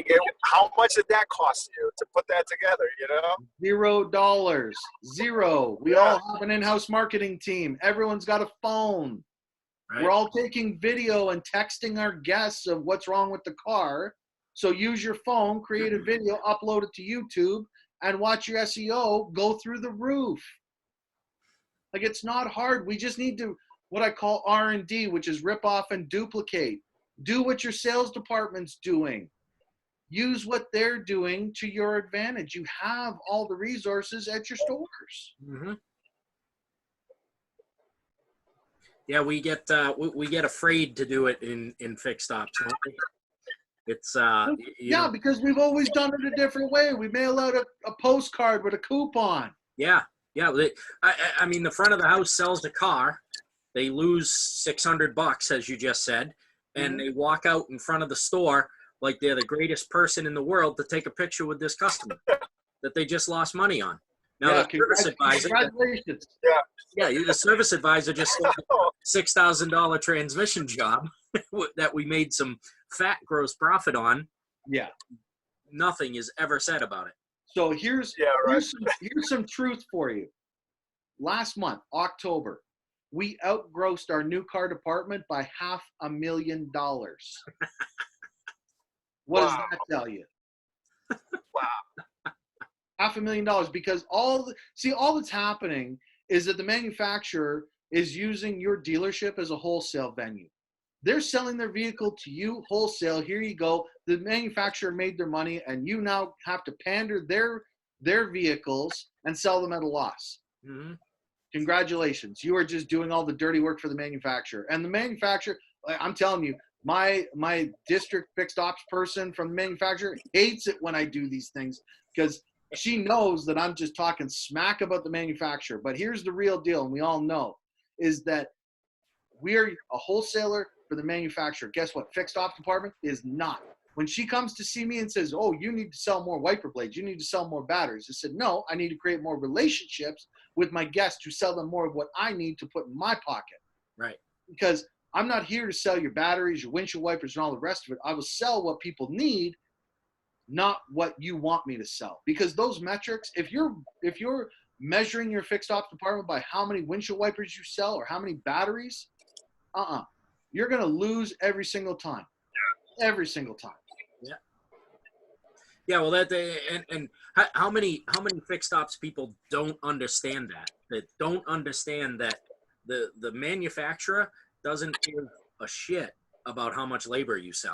How much did that cost you to put that together, $0. Zero. We all have an in-house marketing team. Everyone's got a phone. Right. We're all taking video and texting our guests of what's wrong with the car. So use your phone, create a video, upload it to YouTube, and watch your SEO go through the roof. Like, it's not hard. We just need to, what I call R&D, which is rip off and duplicate. Do what your sales department's doing. Use what they're doing to your advantage. You have all the resources at your stores. Mm-hmm. Yeah, we get afraid to do it in fixed ops. Don't we? It's because we've always done it a different way. We mail out a postcard with a coupon. Yeah. I mean, the front of the house sells the car. They lose $600, as you just said, and they walk out in front of the store like they're the greatest person in the world to take a picture with this customer that they just lost money on. Now, the service advisor, the service advisor just sold a $6,000 transmission job that we made some fat gross profit on. Yeah. Nothing is ever said about it. So here's some truth for you. Last month, October, we outgrossed our new car department by $500,000. What does that tell you? Wow. $500,000, because all that's happening is that the manufacturer is using your dealership as a wholesale venue. They're selling their vehicle to you wholesale. Here you go. The manufacturer made their money, and you now have to pander their vehicles and sell them at a loss. Mm-hmm. Congratulations. You are just doing all the dirty work for the manufacturer. And the manufacturer, I'm telling you, my district fixed ops person from the manufacturer hates it when I do these things, because she knows that I'm just talking smack about the manufacturer. But here's the real deal, and we all know, is that we're a wholesaler for the manufacturer. Guess what? Fixed ops department is not. When she comes to see me and says, oh, you need to sell more wiper blades, you need to sell more batteries, I said, no, I need to create more relationships with my guests to sell them more of what I need to put in my pocket. Right. Because I'm not here to sell your batteries, your windshield wipers, and all the rest of it. I will sell what people need, not what you want me to sell. Because those metrics, if you're measuring your fixed ops department by how many windshield wipers you sell or how many batteries, you're going to lose every single time. Every single time. Yeah. Yeah. Well, and how many fixed ops people don't understand that don't understand that the manufacturer doesn't give a shit about how much labor you sell.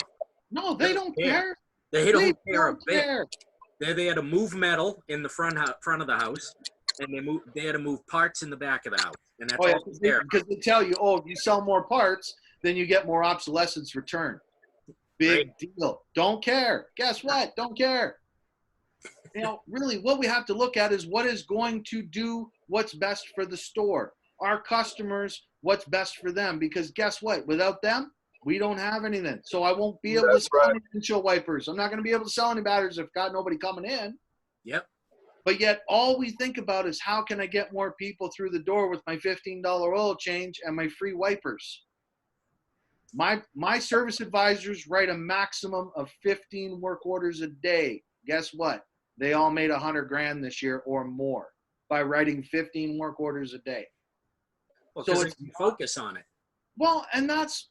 No, they don't care. They don't care a bit. They had to move metal in the front of the house, and they had to move parts in the back of the house, and that's all there. Because they tell you, if you sell more parts, then you get more obsolescence return. Big deal. Don't care. Guess what? Don't care. Really, what we have to look at is what is going to do what's best for the store. Our customers, what's best for them. Because guess what? Without them, we don't have anything. So I won't be able to sell any windshield wipers. I'm not going to be able to sell any batteries if I've got nobody coming in. Yep. But yet all we think about is how can I get more people through the door with my $15 oil change and my free wipers. My service advisors write a maximum of 15 work orders a day. Guess what? They all made $100,000 this year or more by writing 15 work orders a day. Well, so it's focus on it. Well, and that's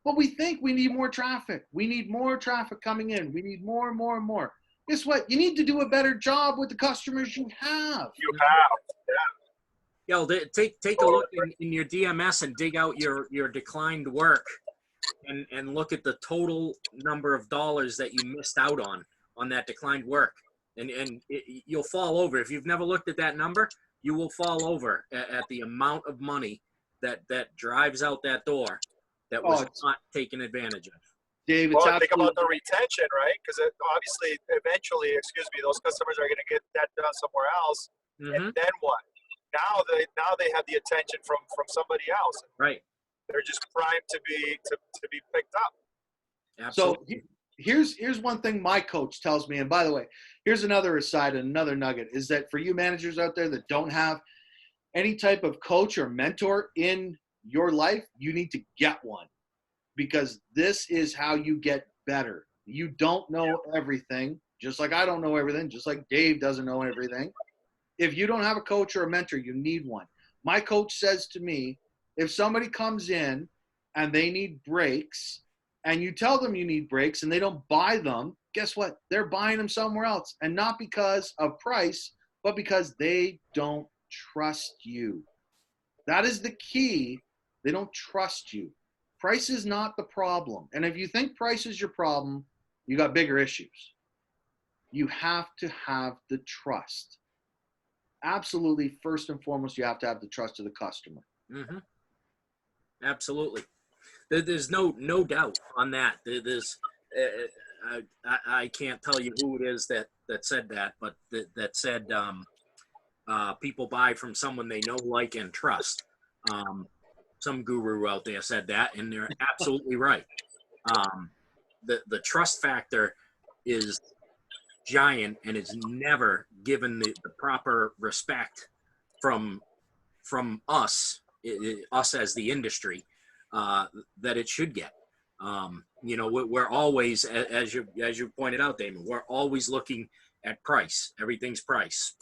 what we think. We need more traffic. We need more traffic coming in. We need more and more and more. Guess what? You need to do a better job with the customers you have. Yeah. Take a look in your DMS and dig out your declined work. And look at the total number of dollars that you missed out on that declined work. And you'll fall over. If you've never looked at that number, you will fall over at the amount of money that drives out that door that was not taken advantage of. Dave, think about the retention, right? Because obviously, eventually, those customers are going to get that done somewhere else. Mm-hmm. And then what? Now they have the attention from somebody else. Right. They're just primed to be picked up. Absolutely. So here's one thing my coach tells me, and by the way, here's another aside and another nugget, is that for you managers out there that don't have any type of coach or mentor in your life, you need to get one, because this is how you get better. You don't know everything, just like I don't know everything, just like Dave doesn't know everything. If you don't have a coach or a mentor, you need one. My coach says to me, if somebody comes in and they need brakes and you tell them you need brakes and they don't buy them, guess what? They're buying them somewhere else, and not because of price, but because they don't trust you. That is the key. They don't trust you. Price is not the problem. And if you think price is your problem, you got bigger issues. You have to have the trust. Absolutely, first and foremost, you have to have the trust of the customer. Mm-hmm. Absolutely. There's no doubt on that. There's I can't tell you who it is that said that, but that said people buy from someone they know, like, and trust. Some guru out there said that, and they're absolutely right. The trust factor is giant, and is never given the proper respect from us as the industry that it should get. We're always, as you pointed out, Damon, we're always looking at price. Everything's price.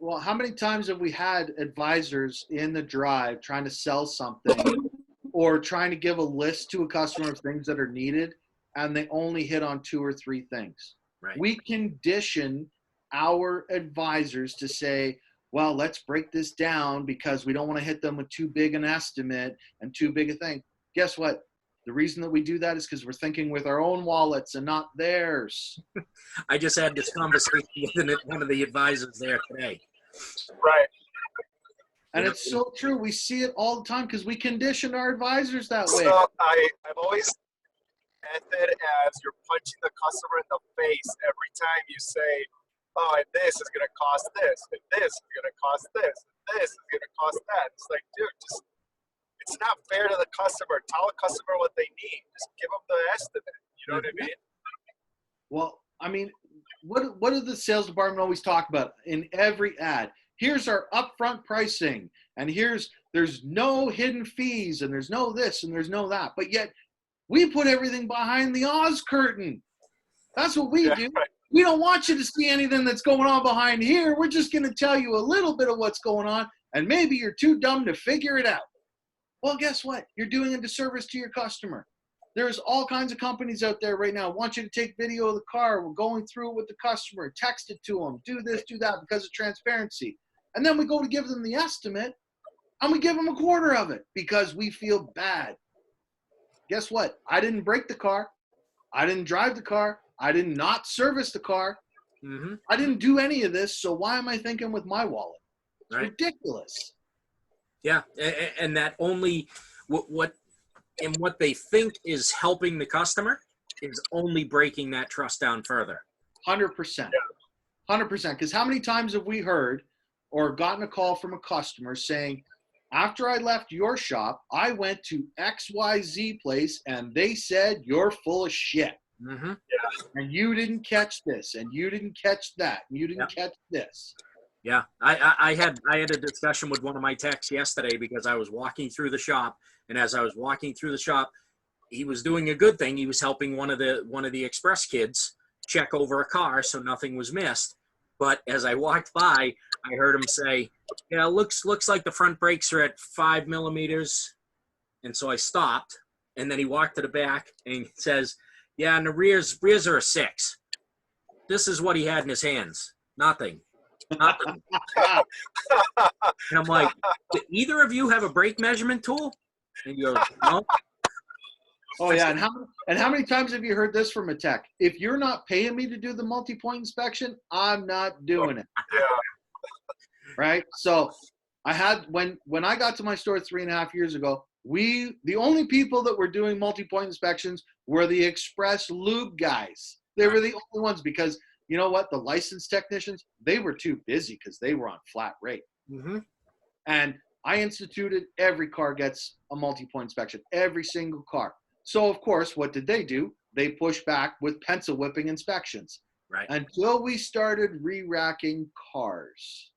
Well, how many times have we had advisors in the drive trying to sell something or trying to give a list to a customer of things that are needed, and they only hit on 2 or 3 things? Right. We condition our advisors to say, well, let's break this down because we don't want to hit them with too big an estimate and too big a thing. Guess what? The reason that we do that is because we're thinking with our own wallets and not theirs. I just had this conversation with one of the advisors there today. Right. And it's so true. We see it all the time because we condition our advisors that way. So I've always method as you're punching the customer in the face every time you say, oh, and this is going to cost this, and this is going to cost this, and this is going to cost that. It's like, dude, it's not fair to the customer. Tell the customer what they need. Just give them the estimate. You know what I mean? Well, I mean, what does the sales department always talk about in every ad? Here's our upfront pricing, and there's no hidden fees, and there's no this, and there's no that. But yet, we put everything behind the Oz curtain. That's what we do. Right. We don't want you to see anything that's going on behind here. We're just going to tell you a little bit of what's going on, and maybe you're too dumb to figure it out. Well, guess what? You're doing a disservice to your customer. There's all kinds of companies out there right now want you to take video of the car. We're going through it with the customer, text it to them, do this, do that because of transparency. And then we go to give them the estimate, and we give them a quarter of it because we feel bad. Guess what? I didn't break the car. I didn't drive the car. I did not service the car. Mm-hmm. I didn't do any of this, so why am I thinking with my wallet? It's right. ridiculous. Yeah, and that only what they think is helping the customer is only breaking that trust down further. 100%. 100%. Because how many times have we heard or gotten a call from a customer saying, after I left your shop, I went to XYZ place and they said you're full of shit. Mm-hmm. Yeah. And you didn't catch this, and you didn't catch that, and you didn't catch this. Yeah, I had a discussion with one of my techs yesterday because I was walking through the shop, and as I was walking through the shop, he was doing a good thing. He was helping one of the express kids check over a car so nothing was missed. But as I walked by, I heard him say, "Yeah, looks like the front brakes are at 5 millimeters," and so I stopped. And then he walked to the back and he says, "Yeah, and the rears are a 6." This is what he had in his hands. Nothing. And I'm like, "Do either of you have a brake measurement tool?" And he goes, "No." Oh yeah, and how many times have you heard this from a tech? If you're not paying me to do the multi-point inspection, I'm not doing it. Yeah. Right? So I had when I got to my store 3.5 years ago, the only people that were doing multi-point inspections were the express lube guys. They were the only ones because you know what? The licensed technicians, they were too busy because they were on flat rate. Mm-hmm. And I instituted every car gets a multi-point inspection, every single car. So, of course, what did they do? They pushed back with pencil whipping inspections. Right. Until we started re-racking cars.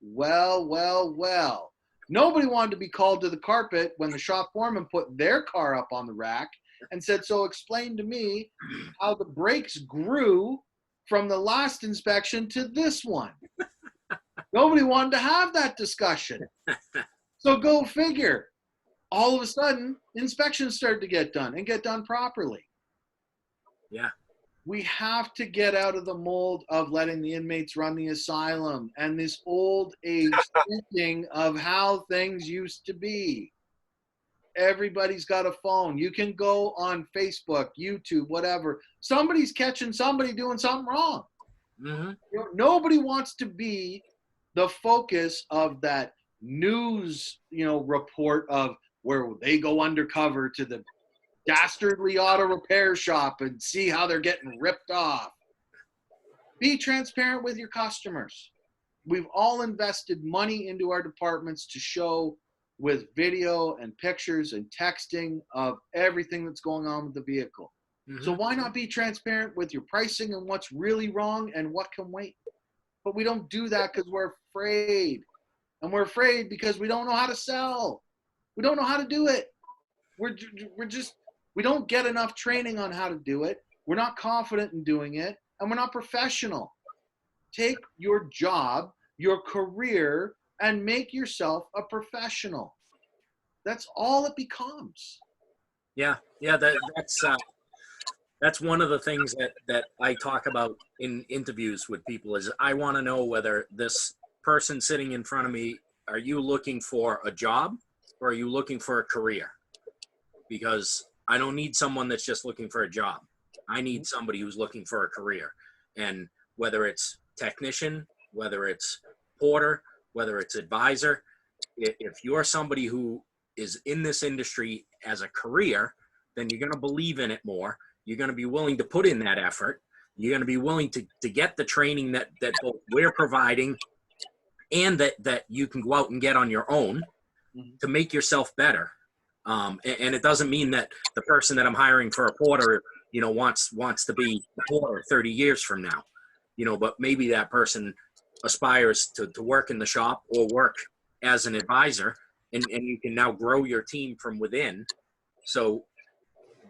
Well. Nobody wanted to be called to the carpet when the shop foreman put their car up on the rack and said, so explain to me how the brakes grew from the last inspection to this one. Nobody wanted to have that discussion. So go figure. All of a sudden, inspections started to get done and get done properly. Yeah. We have to get out of the mold of letting the inmates run the asylum and this old age thinking of how things used to be. Everybody's got a phone. You can go on Facebook, YouTube, whatever. Somebody's catching somebody doing something wrong. Mm-hmm. You know, nobody wants to be the focus of that news, report of where they go undercover to the dastardly auto repair shop and see how they're getting ripped off. Be transparent with your customers. We've all invested money into our departments to show with video and pictures and texting of everything that's going on with the vehicle. Mm-hmm. So why not be transparent with your pricing and what's really wrong and what can wait? But we don't do that because we're afraid. And we're afraid because we don't know how to sell. We don't know how to do it. We don't get enough training on how to do it. We're not confident in doing it, and we're not professional. Take your job, your career, and make yourself a professional. That's all it becomes. Yeah. That's one of the things that I talk about in interviews with people is I want to know whether this person sitting in front of me, are you looking for a job or are you looking for a career? Because I don't need someone that's just looking for a job. I need somebody who's looking for a career. And whether it's technician, whether it's porter, whether it's advisor, if you're somebody who is in this industry as a career, then you're going to believe in it more. You're going to be willing to put in that effort. You're going to be willing to get the training that both we're providing and that you can go out and get on your own to make yourself better. And it doesn't mean that the person that I'm hiring for a porter, wants to be a porter 30 years from now, but maybe that person aspires to work in the shop or work as an advisor, and you can now grow your team from within. So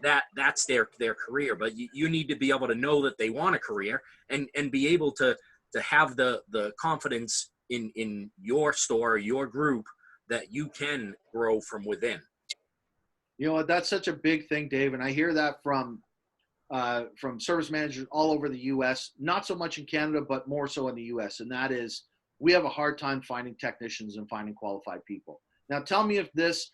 that's their career, but you need to be able to know that they want a career and be able to have the confidence in your store, your group, that you can grow from within. That's such a big thing, Dave, and I hear that from service managers all over the U.S., not so much in Canada, but more so in the U.S., and that is we have a hard time finding technicians and finding qualified people. Now, tell me if this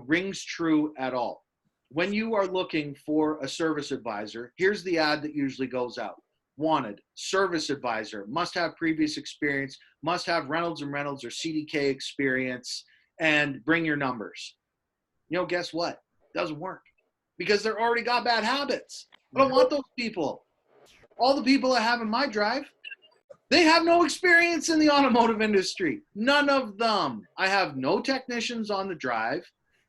rings true at all. When you are looking for a service advisor, here's the ad that usually goes out. Wanted, service advisor, must have previous experience, must have Reynolds & Reynolds or CDK experience, and bring your numbers. Guess what? Doesn't work because they're already got bad habits. I don't want those people. All the people I have in my drive, they have no experience in the automotive industry. None of them. I have no technicians on the drive.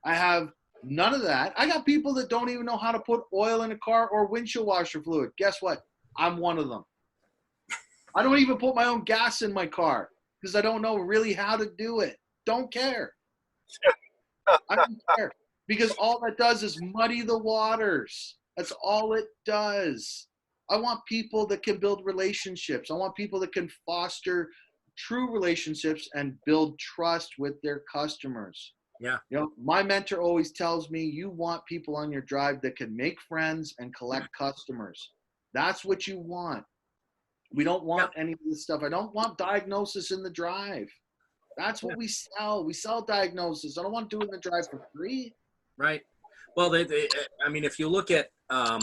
I have none of that. I got people that don't even know how to put oil in a car or windshield washer fluid. Guess what? I'm one of them. I don't even put my own gas in my car because I don't know really how to do it. Don't care. I don't care because all that does is muddy the waters. That's all it does. I want people that can build relationships. I want people that can foster true relationships and build trust with their customers. Yeah. My mentor always tells me you want people on your drive that can make friends and collect customers. That's what you want. We don't want any of this stuff. I don't want diagnosis in the drive. That's what we sell. We sell diagnosis. I don't want to do it in the drive for free. Right. Well, if you look at a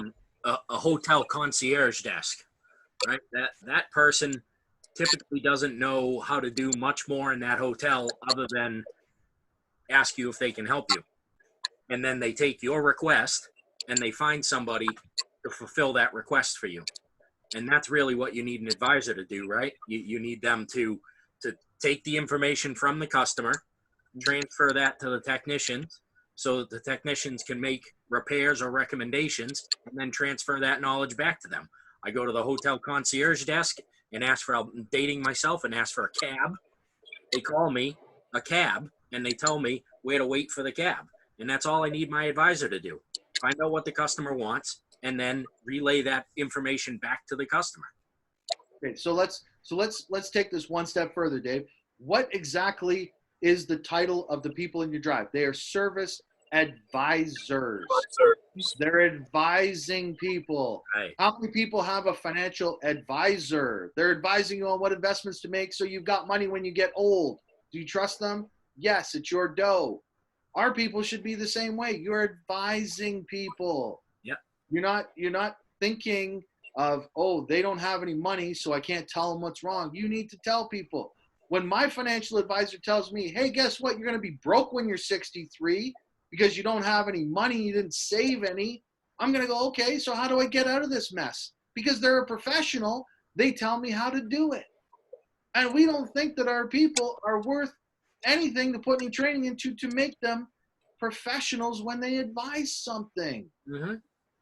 hotel concierge desk, right, that person typically doesn't know how to do much more in that hotel other than ask you if they can help you. And then they take your request and they find somebody to fulfill that request for you. And that's really what you need an advisor to do, right? You need them to take the information from the customer, transfer that to the technicians, so that the technicians can make repairs or recommendations and then transfer that knowledge back to them. I go to the hotel concierge desk and ask for, I'm dating myself, and ask for a cab. They call me a cab and they tell me where to wait for the cab. And that's all I need my advisor to do. Find out what the customer wants and then relay that information back to the customer. Okay, so let's take this one step further, Dave. What exactly is the title of the people in your drive? They are service advisors. They're advising people. Right. How many people have a financial advisor? They're advising you on what investments to make so you've got money when you get old. Do you trust them? Yes, it's your dough. Our people should be the same way. You're advising people. Yeah. You're not thinking of, oh, they don't have any money, so I can't tell them what's wrong. You need to tell people. When my financial advisor tells me, hey, guess what? You're going to be broke when you're 63 because you don't have any money, you didn't save any. I'm going to go, okay, so how do I get out of this mess? Because they're a professional. They tell me how to do it. And we don't think that our people are worth anything to put any training into to make them professionals when they advise something. Mm-hmm.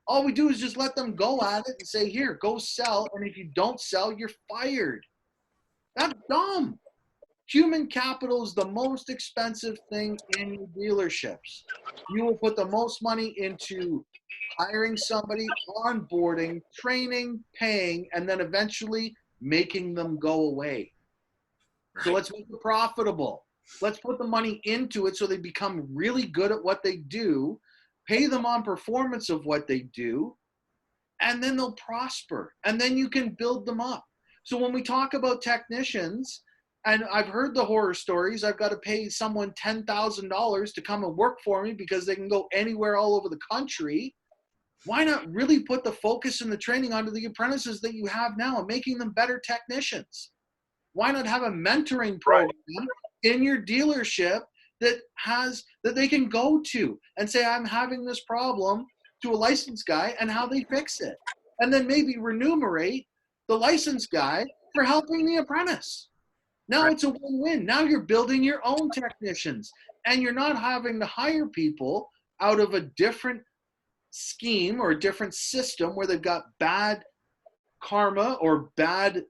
All we do is just let them go at it and say, here, go sell. And if you don't sell, you're fired. That's dumb. Human capital is the most expensive thing in your dealerships. You will put the most money into hiring somebody, onboarding, training, paying, and then eventually making them go away. Right. So let's make it profitable. Let's put the money into it so they become really good at what they do, pay them on performance of what they do, and then they'll prosper. And then you can build them up. So when we talk about technicians, and I've heard the horror stories, I've got to pay someone $10,000 to come and work for me because they can go anywhere all over the country. Why not really put the focus and the training onto the apprentices that you have now and making them better technicians? Why not have a mentoring program in your dealership that they can go to and say, I'm having this problem, to a licensed guy and how they fix it? And then maybe remunerate the licensed guy for helping the apprentice. Now it's a win-win. Now you're building your own technicians and you're not having to hire people out of a different scheme or a different system where they've got bad karma or bad,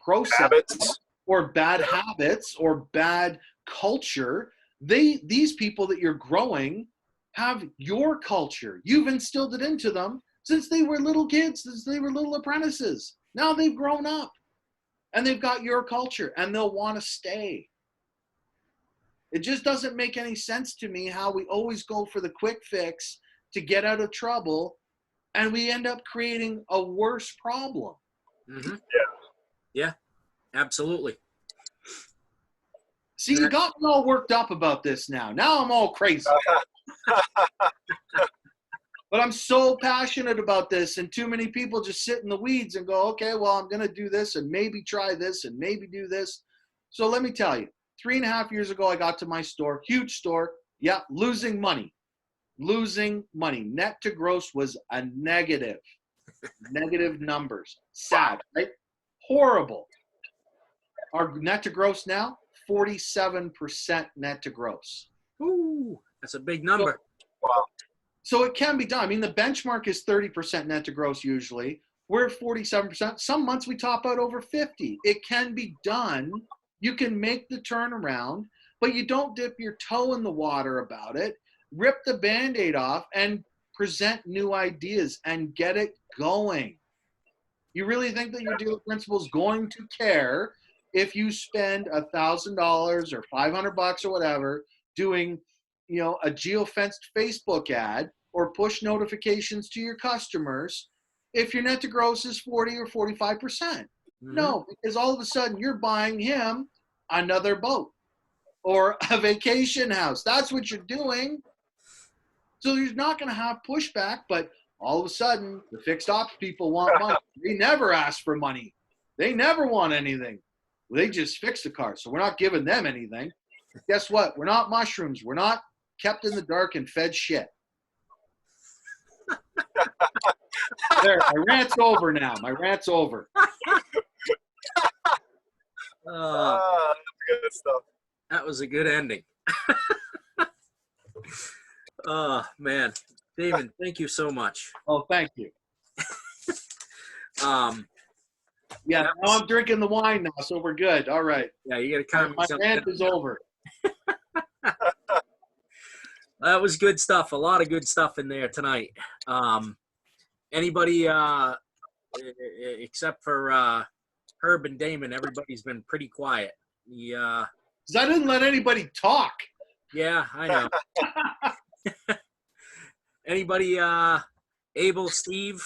process Habits. or bad habits or bad culture. These people that you're growing have your culture. You've instilled it into them since they were little kids, since they were little apprentices. Now they've grown up and they've got your culture and they'll want to stay. It just doesn't make any sense to me how we always go for the quick fix to get out of trouble and we end up creating a worse problem. Mm-hmm. Yeah, absolutely. See, you got me all worked up about this now. Now I'm all crazy. But I'm so passionate about this, and too many people just sit in the weeds and go, okay, well, I'm going to do this and maybe try this and maybe do this. So let me tell you, 3.5 years ago, I got to my store, huge store. Yeah, losing money. Net to gross was a negative. Negative numbers. Sad, right? Horrible. Our net to gross now, 47% net to gross. Ooh, that's a big number. Wow. So it can be done. I mean, the benchmark is 30% net to gross usually. We're at 47%. Some months we top out over 50. It can be done. You can make the turnaround, but you don't dip your toe in the water about it. Rip the Band-Aid off and present new ideas and get it going. You really think that your dealer principal is going to care if you spend $1,000 or $500 or whatever doing, a geofenced Facebook ad or push notifications to your customers if your net to gross is 40 or 45%? Mm-hmm. No, because all of a sudden you're buying him another boat or a vacation house. That's what you're doing. So you're not going to have pushback, but all of a sudden the fixed ops people want money. They never ask for money. They never want anything. They just fix the car. So we're not giving them anything. Guess what? We're not mushrooms. We're not kept in the dark and fed shit. There, my rant's over now. My rant's over. Good stuff. That was was a good ending. Oh, man. Damon, thank you so much. Oh, thank you. Um, Yeah, now I'm drinking the wine now, so we're good. All right. yeah, you got to calm My yourself rant down. is over. That was good stuff. A lot of good stuff in there tonight. Anybody, except for Herb and Damon, everybody's been pretty quiet. Yeah, 'Cause I didn't let anybody talk. yeah, I know. Anybody, Abel, Steve?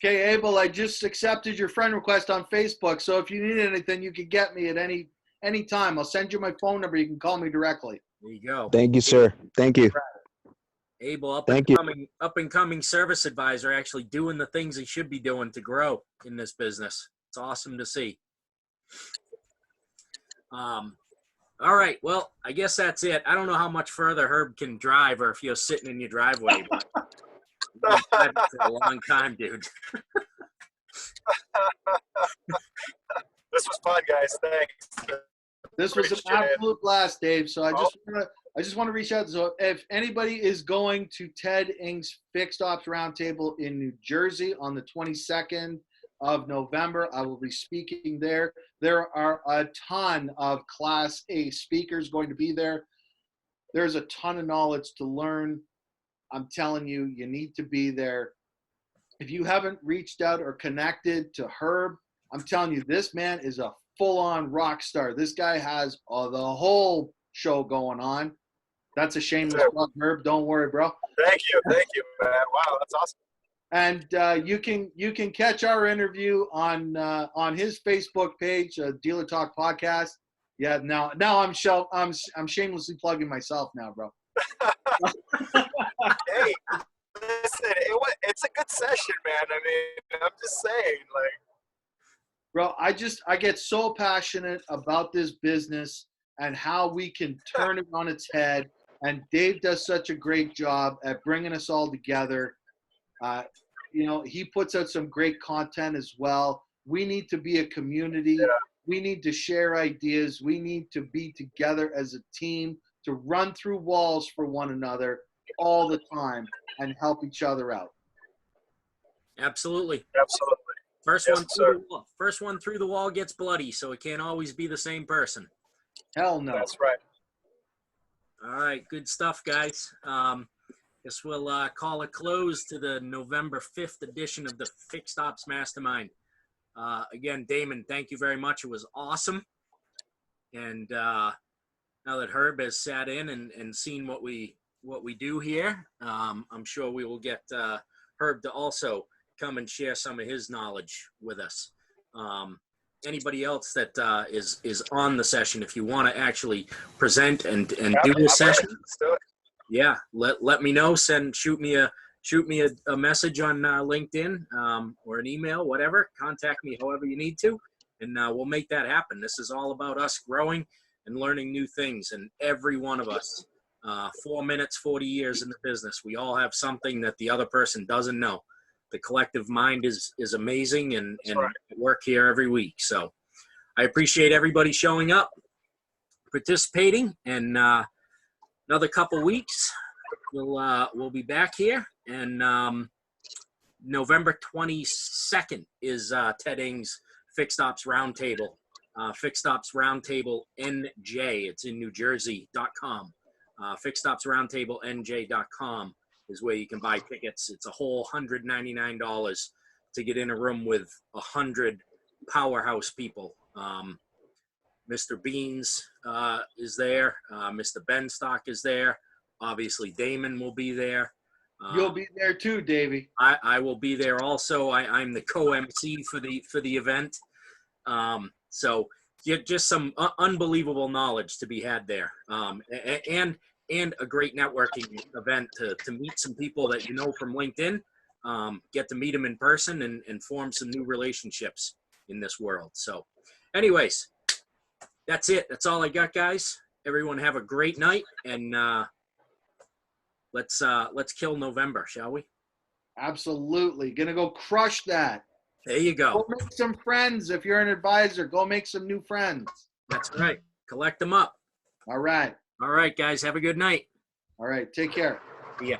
Okay, Abel, I just accepted your friend request on Facebook, so if you need anything, you can get me at any time. I'll send you my phone number. You can call me directly. There you go. Thank you, sir. Thank you. Abel, Thank you. up and coming service advisor, actually doing the things he should be doing to grow in this business. It's awesome to see. All right, well, I guess that's it. I don't know how much further Herb can drive, or if you're sitting in your driveway. But you've been driving for a long time, dude. This was fun, guys. Thanks. This was an absolute blast, Dave. So I just want to reach out. So if anybody is going to Ted Ing's Fixed Ops Roundtable in New Jersey on the 22nd of November, I will be speaking there. There are a ton of Class A speakers going to be there. There's a ton of knowledge to learn. I'm telling you, you need to be there. If you haven't reached out or connected to Herb, I'm telling you, this man is a full-on rock star. This guy has the whole show going on. That's a shameless plug, Herb. Don't worry, bro. Thank you, man. Wow, that's awesome. And you can catch our interview on his Facebook page, Dealer Talk Podcast. Yeah, now I'm shamelessly plugging myself now, bro. Hey, listen, it's a good session, man. I mean, I'm just saying, like. Bro, I get so passionate about this business and how we can turn it on its head. And Dave does such a great job at bringing us all together. He puts out some great content as well. We need to be a community. Yeah. We need to share ideas. We need to be together as a team to run through walls for one another all the time and help each other out. Absolutely. Absolutely. First Yes, one through sir. the wall. First one through the wall gets bloody, so it can't always be the same person. Hell no. That's right. All right, good stuff, guys. Guess we'll call a close to the November 5th edition of the Fixed Ops Mastermind. Again, Damon, thank you very much. It was awesome. And now that Herb has sat in and seen what we do here, I'm sure we will get Herb to also come and share some of his knowledge with us. Anybody else that is on the session, if you want to actually present and do this session, Let's do it. yeah, let me know. Shoot me a message on LinkedIn or an email, whatever. Contact me however you need to, and we'll make that happen. This is all about us growing and learning new things, and every one of us, 4 minutes, 40 years in the business, we all have something that the other person doesn't know. The collective mind is amazing, and right. work here every week. So I appreciate everybody showing up, participating, and another couple weeks, we'll be back here. And November 22nd is Ted Ing's Fixed Ops Roundtable. Fixed Ops Roundtable NJ. It's in NewJersey.com. FixedOpsRoundtableNJ.com is where you can buy tickets. It's a whole $199 to get in a room with 100 powerhouse people. Mr. Beans is there. Mr. Benstock is there. Obviously, Damon will be there. You'll be there too, Davey. I will be there also. I'm the co-MC for the event. So just some unbelievable knowledge to be had there. And a great networking event to meet some people that you know from LinkedIn, get to meet them in person and form some new relationships in this world. So anyways, that's it. That's all I got, guys. Everyone have a great night, and let's kill November, shall we? Absolutely. Gonna go crush that. There you go. Go make some friends. If you're an advisor, go make some new friends. That's right. Collect them up. All right. All right, guys. Have a good night. All right. Take care. See ya.